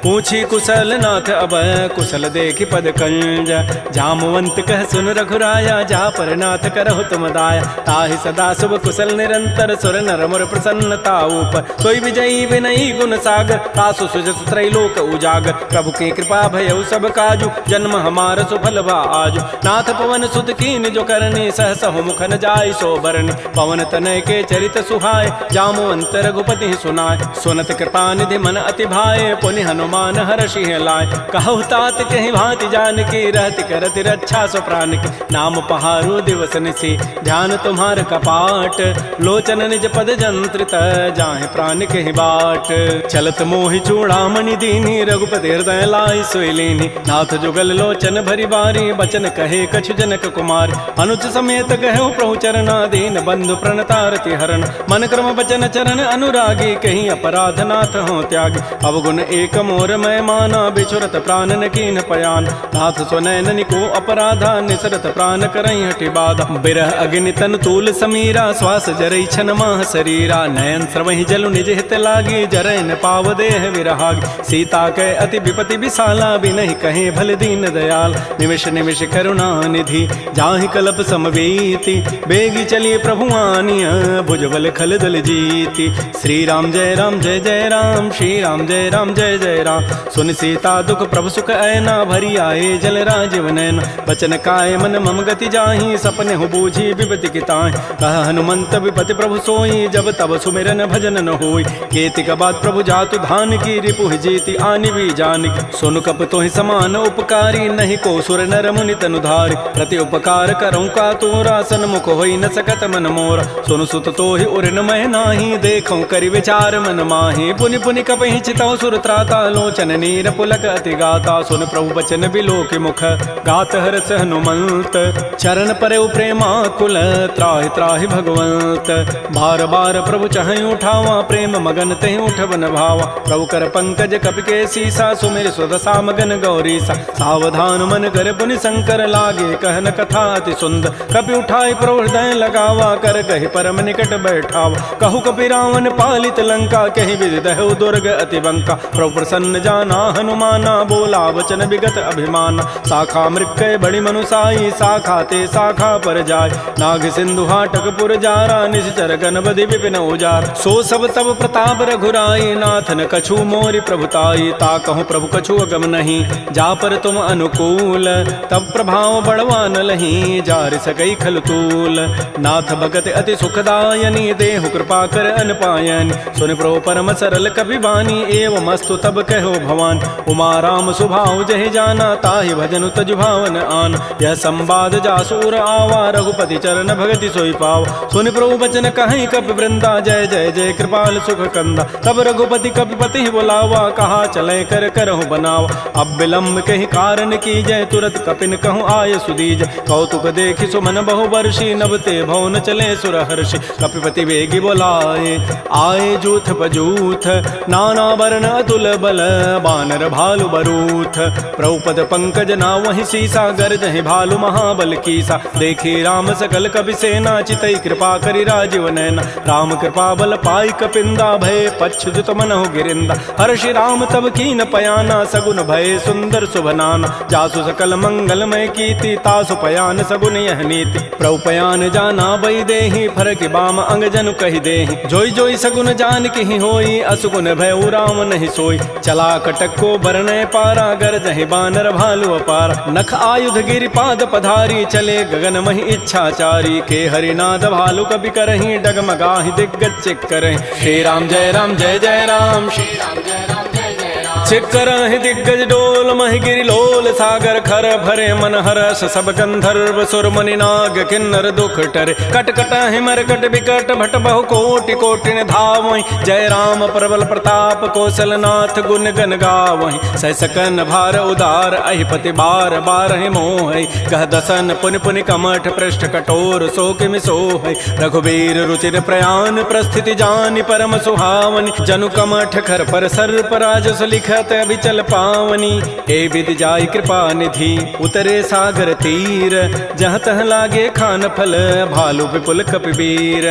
पूछी कुशल नाथ अब, कुशल देखी पद कंज। जामवंत कह सुन रघुराया, जा पर नाथ करहु तुम दाया। ताहि सदा शुभ कुशल निरंतर, सुर नर मुर प्रसन्नता ऊपर। सोई विजयी विनयी गुण सागर, तासु सुजस त्रैलोक उजागर। प्रभु की कृपा भयउ सब काजु, जन्म हमार सुफल भा आजु। नाथ पवन सुत कीन जो करनी, सहस हो मुख न जाय सो बरनी। पवन तनय के चरित सुहाय, जामवंत रघुपति सुनाय। सुनत कृपा निधि मन अति भाए, पुनि हनुमान हर्षि लाय। कहु तात कहि भांति जानकी, रहति करति रक्षा सो प्राण की। नाम पहारो दिवस निशि, ध्यान तुम्हार कपाट। लोचन निज पद जंत्रित, जाहि प्राण कहि बाट। चलत मोहि चूड़ामणि दीनी, रघुपति हृदय लाई सोई लीनी। नाथ जुगल लोचन भरी बारी, बचन कहे कछु जनक कुमार। अनुज समेत कहो प्रभु चरना, दीन बंधु प्रणतारति हरण। मन क्रम बचन चरण अनुरागी, कहीं अपराध नाथ हो त्यागी। अवगुण एक मोर मैं माना, बिछुरत प्राण न कीन पयान। नाथ स्वनयन को अपराधा, निसरत प्राण करई हटि बाधा। बिरह अग्नि तन तूल समीरा, श्वास जरई छन माह शरीरा। नयन स्रवहि जलु निज हित लागी, जरय न पाव देह विरहागी। सीता के अति विपति विशाला, बिनहि कहे भल दीन दयाल। निमिष निमिष करुणा निधि, जाहि कल्प समवेति। बेगी चलिए प्रभु आनिय, भुजबल खल दल जीति। श्री राम जय राम, श्री राम जय जय राम। सुन सीता दुख प्रभु सुख ऐना, भरी आए जल राजीव नैना। बचन काय मन मम गति जाहि, सपने हो बूझी विपति की ताहि। कह हनुमंत विपति प्रभु सोई, जब तब सुमिरन भजन न होई। केति का बात प्रभु जातु धान की, रिपुहि जीति आनि भी जानिक। सुन कप तोहि समान उपकारी, नहीं को सुर नर मुनि तनुधारि। प्रति उपकार करऊँ का तोरा, सन्मुख होई न सकत मन मोरा। सुन सुत तोहि उर न मह नाही, देखऊँ करि विचार मन माहि। पुनि पुनि कपहि चितऊ सुर त्राता, लोचन नीर पुलक अति गाता। सुन प्रभु बचन बिलो के मुख, गात हरस हनुमंत। चरण परउ प्रेमाकुल, त्राहि त्राहि भगवंत। बार बार प्रभु चहई उठावा, प्रेम मगन तेहि उठबन भावा। प्रभु कर पंकज कपि के सीसा, सुमिर सुदशा मगन गौरीसा। सावधान मन कर पुनि शंकर, लागे कहन कथा अति सुंदर। कपि उठाई प्रभु हृदय लगावा, कर कहि परम निकट बैठावा। कहु कपि रावण पालित लंका, कहि विधि दहु दुर्ग अति बंका। प्रभु प्रसन्न जाना हनुमाना, बोला वचन विगत अभिमाना। शाखा मृक्कय बड़ी मनुसाई, शाखा ते शाखा पर जाय। नाग सिंधु हाटक पुर जारा, निश्चर गणपति विपिन उजार। सो सब तब प्रताप रघुराई, नाथ न कछु मोरि प्रभुताई। ता कहूँ प्रभु कछु अगम नहीं, जा पर तुम अनुकूल। तब प्रभाव बड़वा न लही, जार सकई खल तूल। नाथ भगत अति सुखदायनी, देहु कृपा कर अनपायनी। सुन प्रभु परम सरल कपि बानी, एवं मस्तु तब कहो भवान। उमा राम सुभाव जहि जाना, ताहि भजनु तजु भावन आन। यह संवाद जासूर आवा, रघुपति चरण भगति सोई पाव। सुन प्रभु बचन कहीं कपि वृंदा, जय जय जय कृपाल सुख कंदा। तब रघुपति कपिपति बुलावा, कहा चले कर करहु बनावा। अब विलम्ब कहीं कारण की जय, तुरत कपिन कहूँ आय सुदीज। कौतुक देखि सुमन बहु वर्षी, नभते भवन चले सुर हर्षि। कपिपति वेगी बोलाए, आए जूथ बजूथ। नाना वर्ण अतुल बल, बानर भालु बरूथ। प्रभुपद पंकज ना वही सीसा, गर्जहि भालु महाबल कीसा। देखी राम सकल कपि सेना, चितई कृपा करि राजीव नैना। राम कृपा बल पाई कपिंदा, भय पच्छुत मनहु गिरिंदा। हर्षि राम तब कीन पयाना, सगुन भय सुंदर शुभनाना। जासु सकल मंगलमय कीर्ति, तासु पयान सगुन यह नीति। प्रभु पयान जाना बई देहि, फरक बाम अंग जनु कहि देहि। जोई जोई सगुन जान कहि होई, असुगुन भय राम नहीं सोई। चला कटक को बरनय पारा, गरजहि बानर भालु अपार। नख आयुध गिरि पाद पधारी, चले गगन महि इच्छाचारी। के हरिनाद भालु कपि करहि, डगमगाहि दिग्गज चिक करहि। श्री राम जय जय राम, श्री राम जय जय राम। शिखर ही दिग्गज डोल महि गिरि लोल सागर खर भरे मन हरस सब गंधर्व सुर मुनि नाग किन्नर दुख टरे कट कट हिमर कट विकट भट बहु कोटि कोटिन धावहि जय राम प्रबल प्रताप कौशल नाथ गुण गन गावहि सह सकन भार उदार अहिपति बार बार मोह कह दसन पुनि पुनि कमठ पृष्ठ कठोर शोक मिसोह रघुबीर रुचिर प्रयाण प्रस्थिति जानि परम सुहावनि जनु कमठ खर पर सर्प राजस लिखत अभिचल पावनी ए विद जाय कृपा निधि उतरे सागर तीर जहाँ तह लागे खान फल भालु विपुल कपिवीर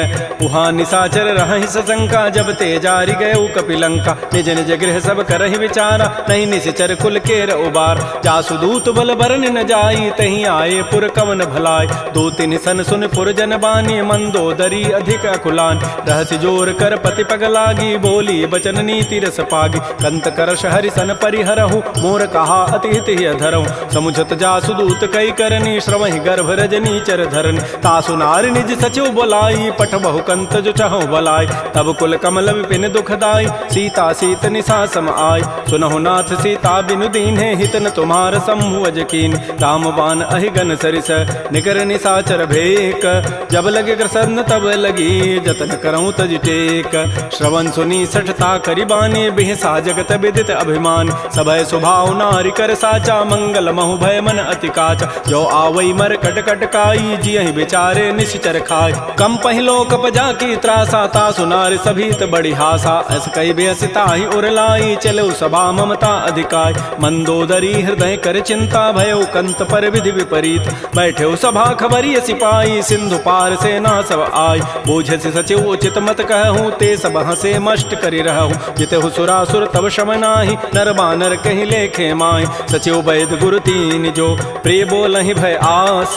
उहाँ निशाचर रहहि सशंका जब ते जारी गए कपिलंका निज निज गृह सब करहि विचारा नहीं निश्चर कुल केर उबार जासु दूत बल बरन न जाई तहीं आए पुर कवन भलाय दो तिन सन सुन पुर जन बानी मंदोदरी अधिक अकुलान रहस्य जोर कर पति पग लागी बोली बचन नीति रस पागी कंत करश हरि सन परिहरहु मोर कहा अति हित धरहु समुझत जासु दूत कई करनी श्रवहि गर्भ रजनी चर धरनी तासु नार निज सचिव बोलाई पठ बहु कंत जो चहु बलाई तब कुल कमल विपिन दुखदाई सीता सीत निशा सम आय सुनहु नाथ सीता बिनु दीन्हे हित न तुम्हार समूह अजकीन राम बान अहिगन सरिस निकर निशाचर भेक जब लगे कृष्ण तब लगी जतन करऊं तज टेक श्रवण सुनी सठता करिबानी बिहसा जगत विदित अभिमान सबय स्वभाव नारी कर साचा मंगल महु भय मन अति काचा जो आवई मर कट कट काई जियहि बिचारे निश्चर खाय कम पहिलो कप जाकी त्रासा ता सुनार सभीत बड़ी हासा अस कई बेसिता ही उरलाई चलो सभा ममता अधिकाय मंदोदरी हृदय कर चिंता भयो कंत पर विधि विपरीत बैठे सभा खबरी सिपाही सिंधु पार से ना सब आय बूझ से सचिव उचित मत कहूँ ते सब हसे मष्ट करी रहूँ जिते सुरासुर तब शमनाहि नर बानर कहीं लेखे माय सचिव वैद गुरु तीन जो प्रिय बोलहि भय आस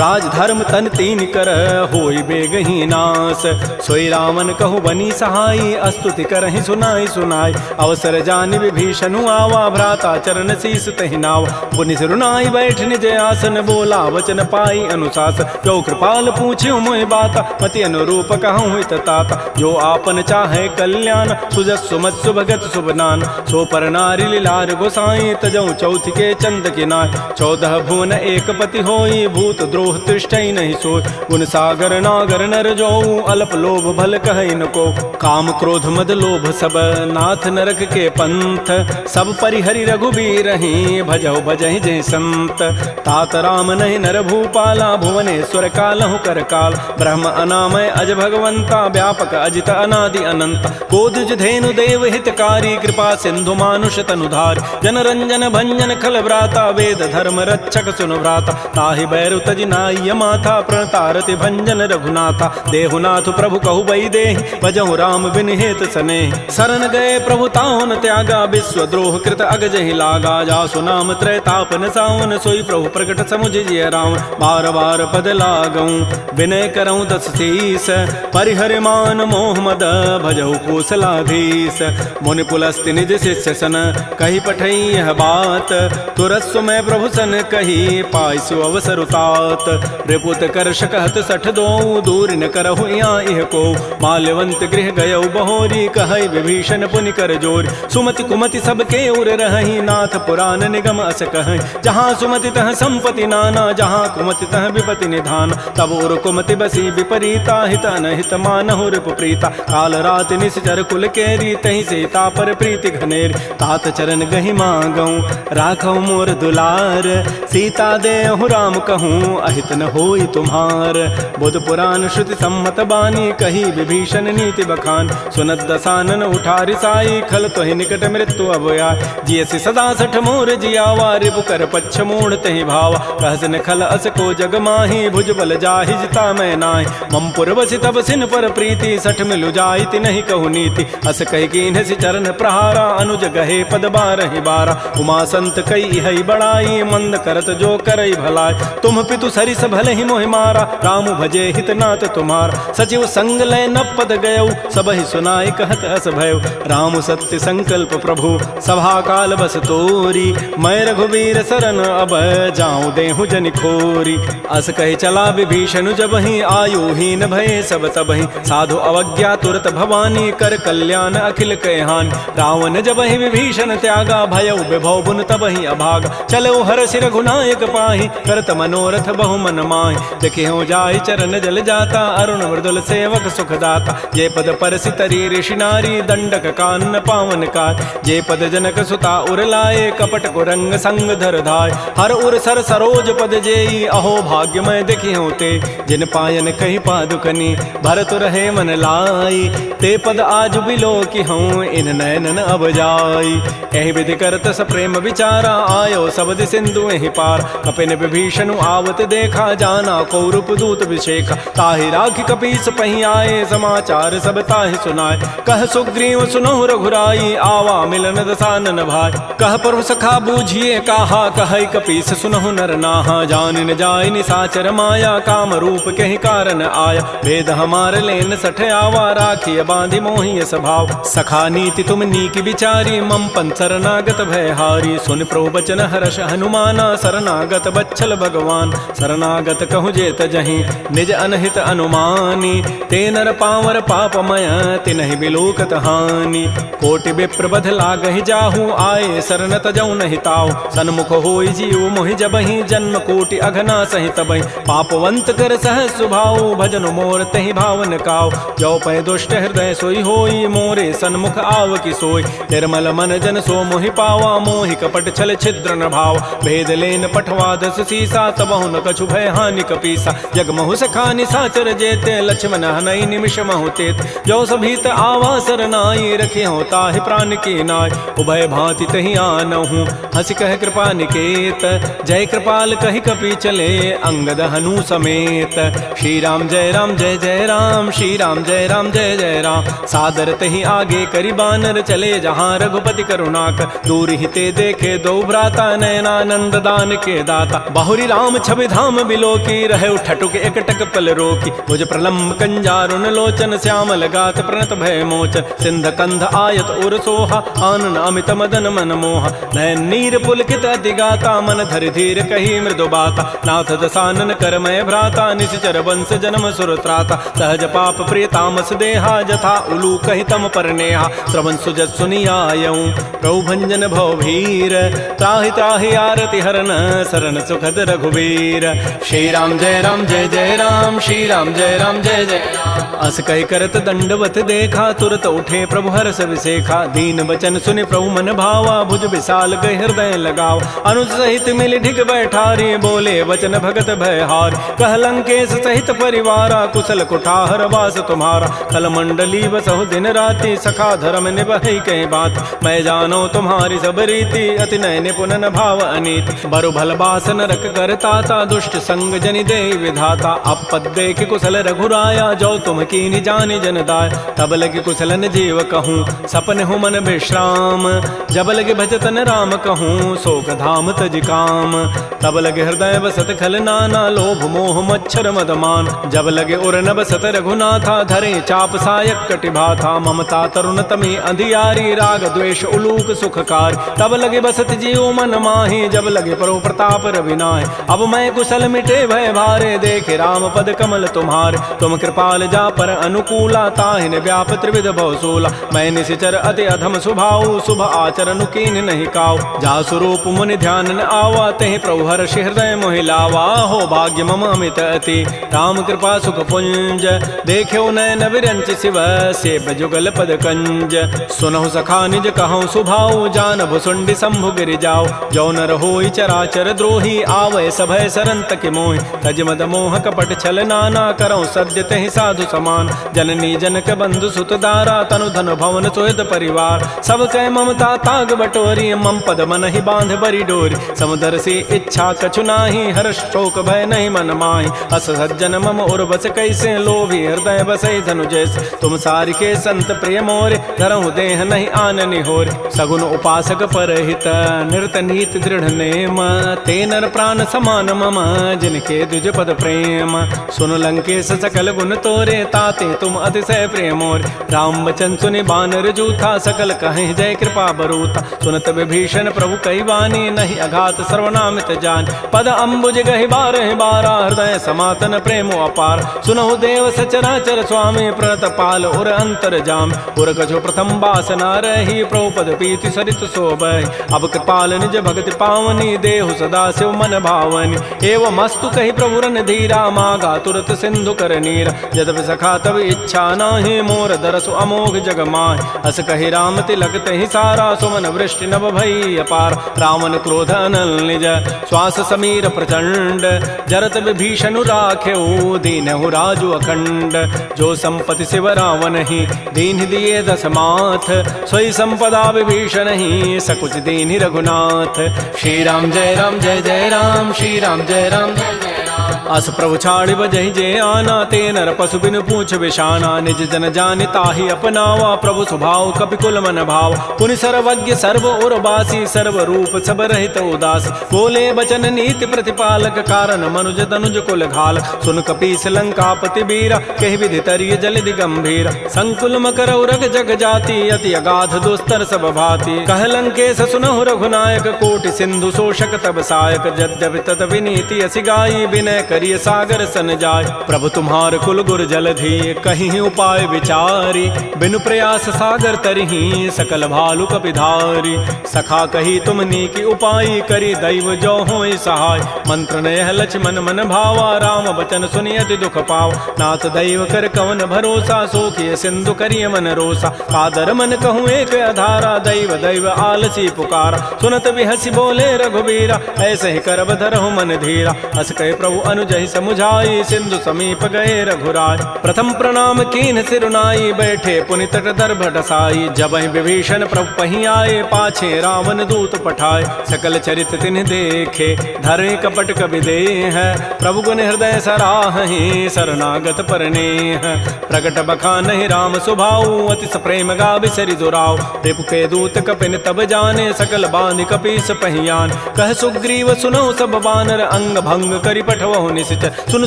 राज धर्म तन तीन कर होई बेगही नास सोई रावण कहु बनी सहाई अस्तुति करहि सुनाई सुनाई अवसर जानि विभीषणु आवा भ्राता चरण शीस तहि नावा पुनि सिरुनाई बैठ निज आसन बोला वचन पाई अनुशास जो कृपाल पूछ्यो मोहि बाता मति अनुरूप कहूँ हित ताता जो आपन चाहे कल्याण सुजस सुमत सुभगत सुबनान सो पर नारी लीलार गोसाई तजऊ चौथ के चंद के नाय 14 भुवन एक पति होई भूत द्रोह तिष्ठई नहीं सोय गुण सागर नागर नर जो अल्प लोभ भल कहई न को काम क्रोध मद लोभ सब नाथ नरक के पंथ सब परिहरि रघुबीर ही भजऊ भजहि जय संत तात राम नहीं नर भूपाला भुवनेश्वर कालहु कर काल ब्रह्म अनामय अज भगवंता व्यापक अजित अनादि अनंत गोदुज धेनु देव हितकारी कृपा सिंधु मानुष तनुधार जन रंजन भंजन खल व्राता वेद धर्म रक्षक सुन व्राता ताहि बैरु तज नाय माथा प्रणतारति भंजन रघुनाथा देहुनाथ प्रभु कहु बई देहि भजहु राम बिन हेत सने शरण गए प्रभु ताहुन त्यागा विश्व द्रोह कृत अगजहि लागा जासु नाम त्रैतापन सावन सोई प्रभु प्रकट समुझ जिय राम बार बार पद लागऊं विनय करऊं दस शीस परिहर मान मोह मद भजहु कौशलाधीश मुनि पुलस्ति निज शिष्य सन कही पठई यह बात तुरस्व में प्रभु सन कही पाइसु अवसर उतात रिपुत कर शकहत सठ दो दूर न करहु इह को माल्यवंत गृह गयौ बहोरी कहई विभीषण पुनि कर जोर सुमति कुमति सबके उर रही नाथ पुराण निगम अस कहई जहाँ सुमति तह संपति नाना जहाँ कुमति तह विपति निधान तब उर कुमति बसी विपरीता हित अनहित मानहु रिपु प्रीता काल रात निश्चर कुल केरी तही सीता पर प्रीति घनेर तात चरण गहि मांगऊं राखऊ मोर दुलार सीता देहु राम कहूँ अहित न होई तुम्हार बुध पुराण श्रुति सम्मत बानी कही विभीषण नीति बखान सुनत दसानन उठारि साई खल तोहि निकट मृत्यु अभया जियसि सदा सठ मोर जियावा रिपु कर पच्छ मूढ़ तहि भावा कहसन खल अस को जग माही भुज बल जाहि जिता मैं नाहि मम पुरवसि तब सिन पर प्रीति सठ मिलु जाइति नहीं कहु नीति अस कहि कीन्हसि चरण प्रहारा अनुज गहे पद बारहि बारा उमा संत कई हई बड़ाई मंद करत जो करई भलाई तुम पितु सरिस भले ही मोहि मारा राम भजे हित नाथ तुम्हार सचिव संग लय न पद गयऊ सब ही सुनाई कहत अस भयउ राम सत्य संकल्प प्रभु सभा काल बस तोरी मैं रघुवीर शरण अब जाऊं देहु जनि खोरी अस कहे चला विभीषण जब ही आयु हीन भय सब तब ही साधु अवज्ञा तुरत भवानी कर कल्याण अखिल कहहान रावण जब ही कही विभीषण त्यागा, भयउ विभव बुन तबहि अभागा। चलो हरषि रघुनायक पाहि, करत मनोरथ बहु मन माहि। देखियो जाहि चरण जल जाता, अरुण मृदुल सेवक सुखदाता। जे पद परसि तरी ऋषि नारी, दंडक कानन पावन कार। जे पद जनक सुता उर लाए, कपट कुरंग संग धर धाय। हर उर सर सरोज पद जेई, अहो भाग्यमय देखियो ते। जिन पायन कही पादुकनी, भरत रहे मन लाई। ते पद आज बिलो की हूँ, इन नयनन अब जाई। एहि विधि करत स प्रेम विचारा, आयो सबद सिंधु एहि पार। कपिन विभीषण आवत देखा, जाना कौरूप दूत विशेखा। ताहि राखि कपीस पहि आए, समाचार सब ताहि सुनाए। कह सुग्रीव सुनहु रघुराई, आवा मिलन दसानन भाई। कह प्रभु सखा बूझिए काहा, कहै कपीस सुनहु नर नाहा। जान न जाय निसाचर माया, काम रूप के कारण आया। वेद हमार लेन सठ आवा, राखिय बांधि मोहि स्वभाव। सखा नीति तुम नीक विचारी, मम पंथ शरणागत भय हारी। सुन प्रभु बचन हर्ष हनुमाना, शरणागत बच्छल भगवान। शरणागत कहु जेत जहीं, निज अनहित अनुमानी। ते नर पावर पापमय, तिनहि बिलोकत हानि। कोटि विप्र बध लागहि जाहु, आए शरण तजौ नहि ताहु। सन्मुख होई जीव मोहि जबहि, जन्म कोटि अघना सहि तबहि। पापवंत कर सहज सुभाऊ, भजन मोर तहि भावन काऊ। जो पै दुष्ट हृदय सोई होई, मोरे सन्मुख आव की सोई। निर्मल मन जन सो मोहि पावा, मोहि कपट छल छिद्र न भाव। भेद लेन पठवा दस सीसा, तबहु न कछु भय हानि कपीसा। जग महु सखा निसाचर जेते, लक्ष्मण हनई निमिष महु तेत। जो सभीत आवा सरनाई, रखे हो ताहि प्राण की नाय। उभय भांति तहि आनहु, हंस कह कृपा निकेत। जय कृपाल कहि कपि चले, अंगद हनु समेत। श्री राम जय राम जय जय राम, श्री राम जय राम जय जय राम। सादर तहि आगे करि बानर, चले जहाँ रघुपति करुणाकर। दूर ही ते देखे दो भ्राता, नयनानंद दान के दाता। बहुरी राम छवि धाम बिलो की, रहे ठटुक एकटक पल रोकी। भुज प्रलम्ब कंजारुन लोचन, श्यामल गात प्रणत भय मोचन। सिंध कंध आयत उर सोहा, आनन अमित मदन मन मोहा। नयन नीर पुलकित अति गाता, मन धरि धीर कही मृदु बाता। नाथ दसानन कर मय भ्राता, निश्चर वंश जन्म सुर त्राता। सहज पाप प्रिय तामस देहा, जथा उलू कहि तम पर नेहा। श्रवण सुजत सुनियायऊँ, प्रभु भंजन भव भीर। त्राहि त्राहि आरति हरन, शरण सुखद रघुवीर। श्री राम जय राम जय जय राम, श्री राम जय राम जय जय राम। अस कहि करत दंडवत देखा, तुरत उठे प्रभु हर्ष विसेखा। दीन बचन सुनि प्रभु मन भावा, भुज विशाल गहि हृदय लगाव। अनुज सहित मिल ढिग बैठारी, बोले वचन भगत भय हार। कह लंकेश सहित परिवारा, कुशल कुठार वास तुम्हारा। कल मंडली बसहु दिन राति, सखा धर्म निभहि कहीं बात। मैं जानो तुम्हारी सब रीति, अति नय निपुण न भाव अनीति। बरु भल बास नरक करताता, दुष्ट संग जनि दे विधाता। अपद देख कुशल रघुराया, जो तुम कीनि जानि जन दाय। तब लगे कुशलन जीव कहूँ, सपन हो मन विश्राम। जब लगे भजतन राम कहूँ, शोक धाम तज काम। तब लगे हृदय बसत खल नाना, लोभ मोह मच्छर मदमान। जब लगे उर न बसत रघुनाथा, धरे चाप सायक कटिभाथा। ममता तरुण तमी अंधियारी, राग द्वेष उलूक सुखकार। तब लगे बसत जीव मन माही, जब लगे परो प्रताप रविनाय। अब मैं कुशल मिटे भय भारे, देखे राम पद कमल तुम्हारे। तुम कृपाल जा पर अनुकूला, ताहिन व्याप त्रिविध भवसूला। मैं निशिचर अति अधम स्वभाव, शुभ आचरण कीन नहीं काऊ। जा स्वरूप मुनि ध्यान न आवा, तहि प्रभु हर्षि हृदय मोहि लावा। हो भाग्य मम अमित अति, राम कृपा सुख पुंज। देख्यो नयन विरंच शिव, सेव जुगल पद कंज। सुनहु सखा निज कहूँ सुभाऊ, जान भुसुंडि शंभु गिरि जाओ। जो नर होई चराचर द्रोही, आवै सभय सरन तकि मोहि। तज मद मोह कपट छल नाना, करऊँ सद्य तहि साधु समान। जननी जनक बंधु सुत दारा, तनु धन भवन सुहृद परिवार। सब कह ममता ताग बटोरी, मम पद मन ही बांध बरी डोरी। समुदर से इच्छा कछु नाही, हर्ष शोक भय नहीं मन माही। अस सज्जन मम उर बस कैसे, लोभी हृदय बसै धनु जैसे। तुम सारि के संत प्रिय मोरे, धरहु देह नहीं आननि होरे। सगुन उपासक परहित, निरत नीत दृढ़ नेम। ते नर प्राण समान मम, जिनके द्विज पद प्रेम। सुन लंकेश सकल गुण तोरे, ताते तुम अतिशय प्रिय मोरे। राम वचन सुनि बानर जूथा, सकल कहें जय कृपा बरूता। सुनत विभीषण प्रभु कई वाणी, नहीं अघात सर्वनामित जान। पद अम्बुज गहि बारहि बारा, हृदय समातन प्रेम अपार। सुनहु देव सचराचर स्वामी, प्रणत पाल उर अंतर जाम। उर कछु प्रथम बासना रही, प्रभु पद पीति सरित शोभहि। अब कृपाल निज भगति पावनी, देहु सदा शिव मन भावनी। एवं अस्तु कहि प्रभु रन धीरा, मागा तुरत सिंधु कर नीरा। यद्यपि सखा तब इच्छा नाही, मोर दरसु अमोघ जग माहि। अस कहि राम तिलक तहि सारा, सुमन वृष्टि नभ भई अपार। रावण क्रोध अनल निज, श्वास समीर प्रचंड। जरत विभीषण राखेऊ, दीनहु राजु अखंड। जो संपत्ति शिव रावण ही, दीन दिए दस माथ। सोई संपदा विभीषण ही, सकुच दीन रघुनाथ। श्री राम जय राम जय जय राम, श्री राम जय राम जय जय राम। अस प्रभु छाड़ बजहि जे आना, ते नर पशु बिनु पूछ विषाना। निज जन जानि ताहि अपनावा, प्रभु स्वभाव कपिकुल मन भाव। पुनि सर्वज्ञ सर्व उर्वासी, सर्व रूप सब रहित उदासी। बोले बचन नीति प्रतिपालक, कारण मनुज तनुज कुल घाल। सुन कपीस लंकापति बीरा, कहि विधि तरिय जलधि गंभीर। संकुल मकर उरग जग जाति, अति अगाध दुस्तर सब भाति। कह लंकेश सुनहु रघुनायक, कोटि सिंधु शोषक तब सायक। यद्यपि तद विनीति असि गाई, विनय करिय सागर सन जाय। प्रभु तुम्हार कुल गुर जलधि, कहीं उपाय विचारी। बिनु प्रयास सागर तरही, सकल भालु कपिधारी। सखा कही तुम नीकी उपाय, करी दैव जो होय सहाय। मंत्र नयह लक्ष्मण मन भावा, राम बचन सुनियति दुख पाव। नाथ दैव कर कवन भरोसा, सोखिय सिंधु करिय मन रोसा। कादर मन कहूँ एक आधारा, दैव दैव आलसी पुकारा। सुनत बिहसी बोले रघुबीरा, ऐसे ही करब धरहु मन धीरा। अस कहे प्रभु अनुजहि समुझाई, सिंधु समीप गए रघुराय। प्रथम प्रणाम कीन सिरुनाई, बैठे पुनि तट दर्भ डसाई। जबहि विभीषण प्रभु पहि आए, पाछे रावण दूत पठाए। सकल चरित तिन्ह देखे, धरे कपट कबि देह। प्रभु गुण हृदय सराहि, शरणागत परनेह। प्रगट बखानहि राम सुभाऊ, अति प्रेम गावि सरि दुराऊ। रिपु के दूत कपिन तब जाने, सकल बांधि कपीस पहियान। कह सुग्रीव सुनहु सब बानर, अंग भंग करि पठवहु निशिचर। सुन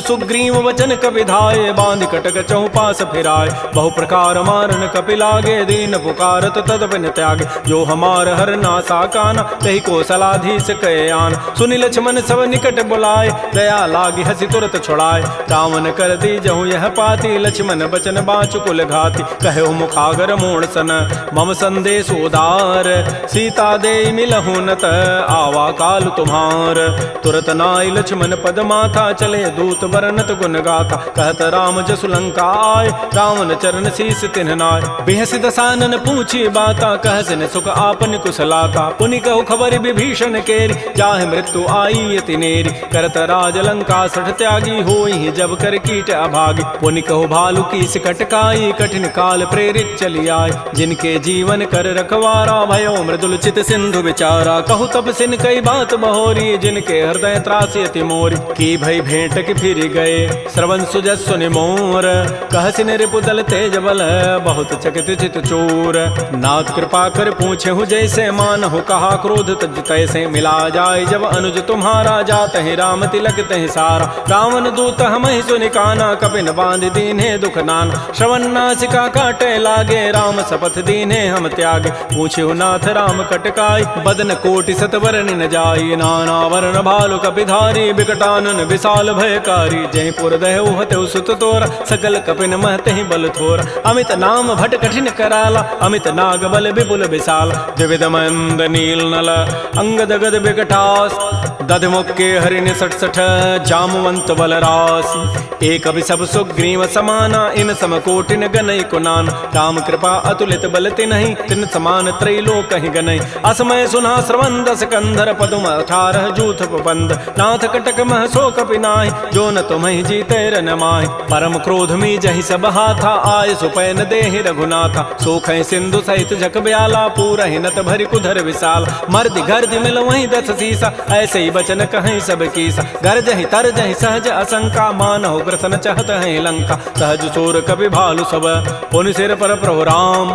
सुग्रीव वचन कपि धाये, बांधि कटक चहु पास फिराय। बहु प्रकार मारन कपि लागे, दीन पुकारत तद बिन त्यागे। जो हमार हर नासा काना, तहि कौशलाधीश कहे आन। सुनि लक्ष्मण सब निकट बुलाए, दया लागी हसी तुरत छुड़ाए। रावण कर दी जहु यह पाती, लक्ष्मण बचन बाचु कुल घाती। कहो मुखागर मोड़ सन, मम संदेश उदार। सीता दे मिलहु नत, आवा काल तुम्हार। तुरत नाई लक्ष्मण पद माथा, चले दूत बरनत गुण गाथा। कहत राम जसु लंका आय, रावण चरण शीस तिन्ह नाय। बिहसि दसानन पूछी बाता, कहसिन सुख आपन कुशलाता। पुनि कहु खबर विभीषण केरी, जाहि मृत्यु आई अति नेरी। करत राज लंका सठ त्यागी, होई जब कर कीट अभागी। पुनि कहु भालु की कटकाई, कठिन काल प्रेरित चली आय। जिनके जीवन कर रखवारा, भयो मृदुल चित सिंधु विचारा। कहु तब सिन कई बात बहोरी, जिनके हृदय त्रासी अति मोरी। की भई भेंट की फिर गए, श्रवण सुजस सुनि मोर। कहसिन रिपुदल तेज बल, बहुत चकित चित चोर। नाथ कृपा कर पूछे हूँ जैसे, मान हो कहा क्रोध तज तैसे। मिला जाय जब अनुज तुम्हारा, जात है राम तिलक तहि सारा। रावण दूत हम ही सुनि काना, कपिन बांध दीन्हे दुख नाना। श्रवण नासिका काटे लागे, राम शपथ दीन्हे हम त्यागे। पूछे नाथ राम कटकाई, बदन कोटि सतवरन न जाई। नाना वर्ण भालु कपिधारी, बिकटानन विशाल भयकारी। जयपुर दहु हतु सुत तोरा, सकल कपिन महते बल थोरा। अमित नाम भट कठिन कराला, अमित नाग बल विपुल विशाल। द्विविध मंद नील नल, अंगद गद बिकटास। दध मुक्के हरिण सठ सठ, जामवंत बलरास। एक अभि सब सुग्रीव समाना, इन सम कोटिन गनई कुनान। राम कृपा अतुलित बल तिन्हि, तिन समान त्रैलोक कहि गनई। असमय सुना श्रवण दस कंधर, पदुम 18 जूथ बंद। नाथ कटक मह सो कपि नाहि, जो न तुम्हि जीते रन माहि। परम क्रोध मी जहि सब हाथा, आय सुपैन देहि रघुनाथा। सोखै सिंधु सहित जग ब्याला, पूरहि नत भरि कुधर विशाल। मर्दि गर्दि मिल वहीं 10 सीसा, ऐसे ही बचन कहीं सब कीसा। गरजहि तरजहि सहज असंका, मानहु ग्रसन चहत है लंका। सहज सोर कपि भालु सब, पुनि सिर पर प्रभु राम।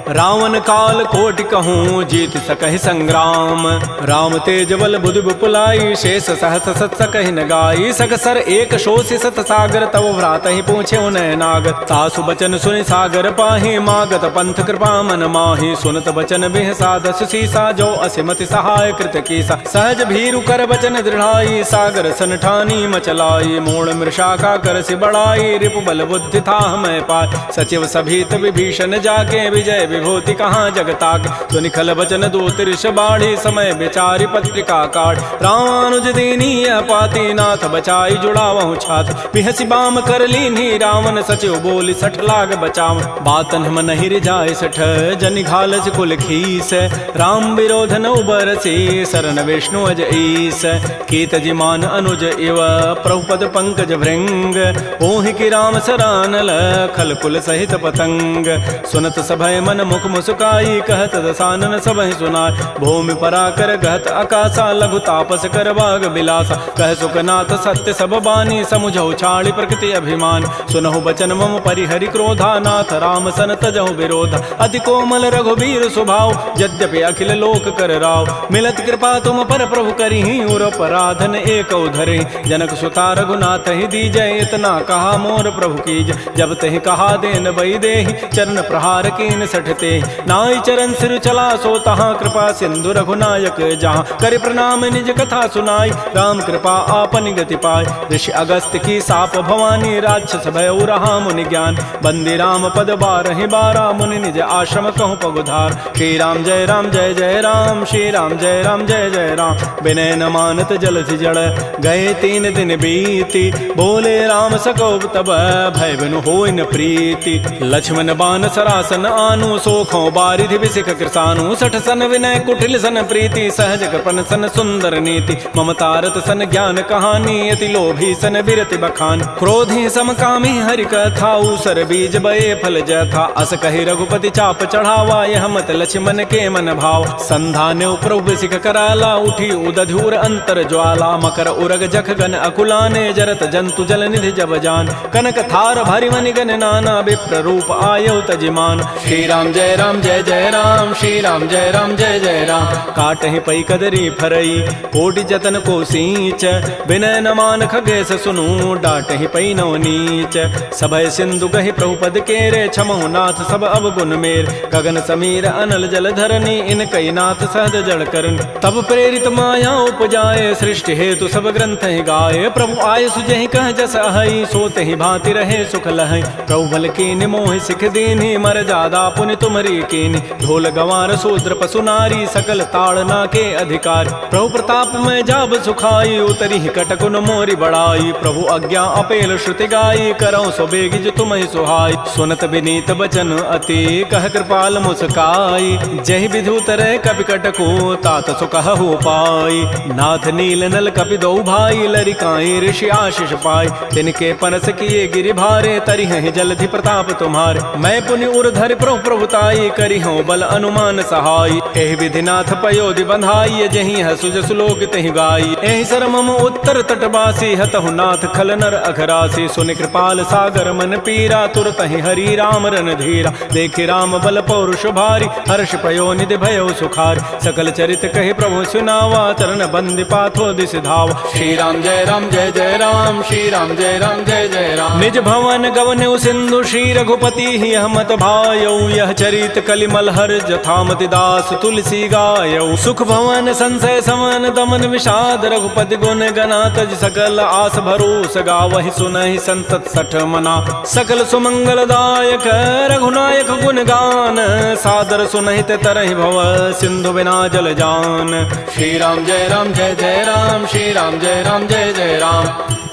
रावण काल कोटि कहूँ, जीत सकहि संग्राम। राम तेज बल बुधि बुपुलाई, शेष सहस सत सकहि न गाई। सक सर एक शोषि सत सागर, तव भ्रात ही पूछे उन्हें नाग। सासु बचन सुनि सागर पाहि, मागत पंथ कृपा मन माहि। सुनत बचन बिह साधस सीसा, जो असिमति सहाय कृत कीसा। सहज भीरु कर बचन दृढ़ाई, सागर सन ठानी मचलाई। मूढ़ मृषा का कर सि बढ़ाई, रिपु बल बुद्धि था मैं पाय। सचिव सभीत विभीषण जाके, विजय विभूति कहाँ जगताके। सुनि खल बचन दूत ऋष बाढ़ी, समय विचारि पत्रिका काढ़। रामानुज दीनीय पाती, नाथ बचाई जुड़ावहु छाती। बिहसि बाम कर लीन्ही, रावण सचिव बोली सठ लाग बचाव। बातन मन हिर जाय सठ, जनि घालस कुल खीस। राम विरोध न उबरसी, सरन विष्णु अज ईस। कीत जिमान अनुज इव, प्रभुपद पंकज भृंग। ओहि की राम सरानल, खल कुल सहित पतंग। सुनत सभय मन मुख मुस्काई, कहत दसानन सबहि सुनाय। भूमि पराकर गहत आकाशा, लघु तापस कर बाग बिलासा। कह सुखनाथ सत्य सब बानी, समुझौ छाड़ी प्रकृति अभिमान। सुनहु बचन मम परिहरि क्रोधा, नाथ राम सन तजहु विरोधा। अति कोमल रघुबीर स्वभाव, यद्यपि अखिल लोक कर राव। मिलत कृपा तुम पर प्रभु करिहि, उर पराधन एक धरि। जनक सुता रघुनाथ ही दीजय, इतना कहा मोर प्रभु कीज। जब तहि कहा देन बई देहि, चरण प्रहार कीन सठते। नाई चरण सिर चला सो तहाँ, कृपा सिंधु रघुनायक जहाँ। कर प्रणाम निज कथा सुनाई, राम कृपा आपन गति पाय। ऋषि अगस्त की साप भवानी, राक्षस भय रहा मुनि ज्ञान। बंदी राम पद बारहि बारा, मुनि निज आश्रम कहूँ पगुधार। श्री राम जय राम जय जय राम, श्री राम जय राम जय जय राम। विनय न मानत जलधि जड़, गए 3 दिन बीती। बोले राम सकोब तब, भय बिनु होय न प्रीति। लक्ष्मण बान सरासन आनु, सोखों बारिधि बिसिक कृसानु। सठ सन विनय कुटिल सन प्रीति, सहज कृपन सन सुंदर नीति। ममतारत सन ज्ञान कहानी, अति लोभी सन बिरति बखान। क्रोधी समकामी हरि कथा, ऊसर बीज बये फल जथा। अस कहि रघुपति चाप चढ़ावा, यह मत लक्ष्मण के मन भाव। संधान्यो प्रभु सिख कराला, उठी उदधूर अंतर ज्वाला। मकर उरग जख गन अकुलाने, जरत जंतु जल निधि जब जान। कनक थार भरि मनि गन नाना, विप्र रूप आयो तजिमान। श्री राम जय राम जय जय राम, श्री राम जय राम जय जय राम। काटहि पै कदरी फरई, कोटि जतन को सींच। विनय न मान खगेश सुनु, डाटहि पै नव नीच। सभय सिंधु गहि प्रभुपद केरे, क्षमहु नाथ सब अवगुण मेर। गगन समीर अनल जल धरनी, इन कई नाथ सहज जड़ करन। तब प्रेरित माया उपजाए, सृष्टि हेतु सब ग्रंथ ही गाये। प्रभु आय सुजहि कह जस अहै, सोते ही भांति रहे सुख लहै। प्रभु बल कीन्हि मोहि सिख दीन्हि, मर जादा पुनि तुमरी कीन्हि। ढोल गंवार शूद्र पशु नारी, सकल ताड़ना के अधिकार। प्रभु प्रताप में जाब सुखाई, उतरी कटकुन मोरी बड़ाई। प्रभु आज्ञा अपेल श्रुति गाई, करऊँ सो बेगिज तुम्हि सुहाई। सुनत विनीत बचन अति, कह कृपाल मुस्काई। जहि विधि उतरै कपि कटको, तात सुकहु पाई। नाथ नील नल कपि दो भाई, लरिकाई ऋषि आशीष पाई। तिनके परस किए गिरि भारे, तरिहहि जलधि प्रताप तुम्हारे। मैं पुनि उर धरि प्रभु प्रभुताई, करिहउँ बल अनुमान सहाय। एहि विधि नाथ पयोधि बंधाई, जहि हसु जसु लोक तहि गाई। एहि सर मम उत्तर तटवासी, हतहु नाथ खल नर अघरासी। सुनि कृपाल सागर मन पीरा, तुरत ही हरि राम रन धीरा। देखि राम बल पौरुष भारी, हर्ष पयो निधि भयो सुखारी। सकल चरित कहि प्रभु सुनावा, चरण बंदि पाथो दिस धावा। श्री राम जय राम जय जय राम, श्री राम जय राम जय जय राम। निज भवन गवन्यु सिंधु, श्री रघुपति ही हमत भायौ। यह चरित कलिमल हर जथामति दास, तुलसी गायौ। सुख भवन संशय समन, दमन विषाद रघुपति गुण गना। तज सकल आस भरोस, गावहि सुनहि संतत सठ मना। सकल सुमंगल दायक, रघुनायक गुण गान। सादर सुनहि ते तरहि भव, सिंधु बिना जल जान। श्री राम जय राम जय जय राम, श्री राम जय राम जय जय राम।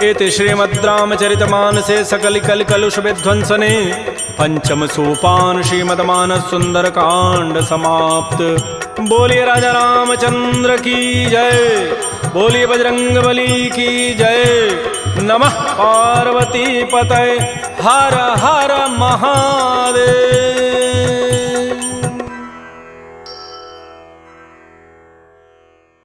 इति श्रीमद् रामचरितमानसे सकल कल कलुष विध्वंसने, पंचम सोपान श्रीमद्मानस सुंदर कांड समाप्त। बोलिए राजा रामचंद्र की जय, बोलिए बजरंग बली की जय। नमः पार्वती पतये, हर हर महादेव।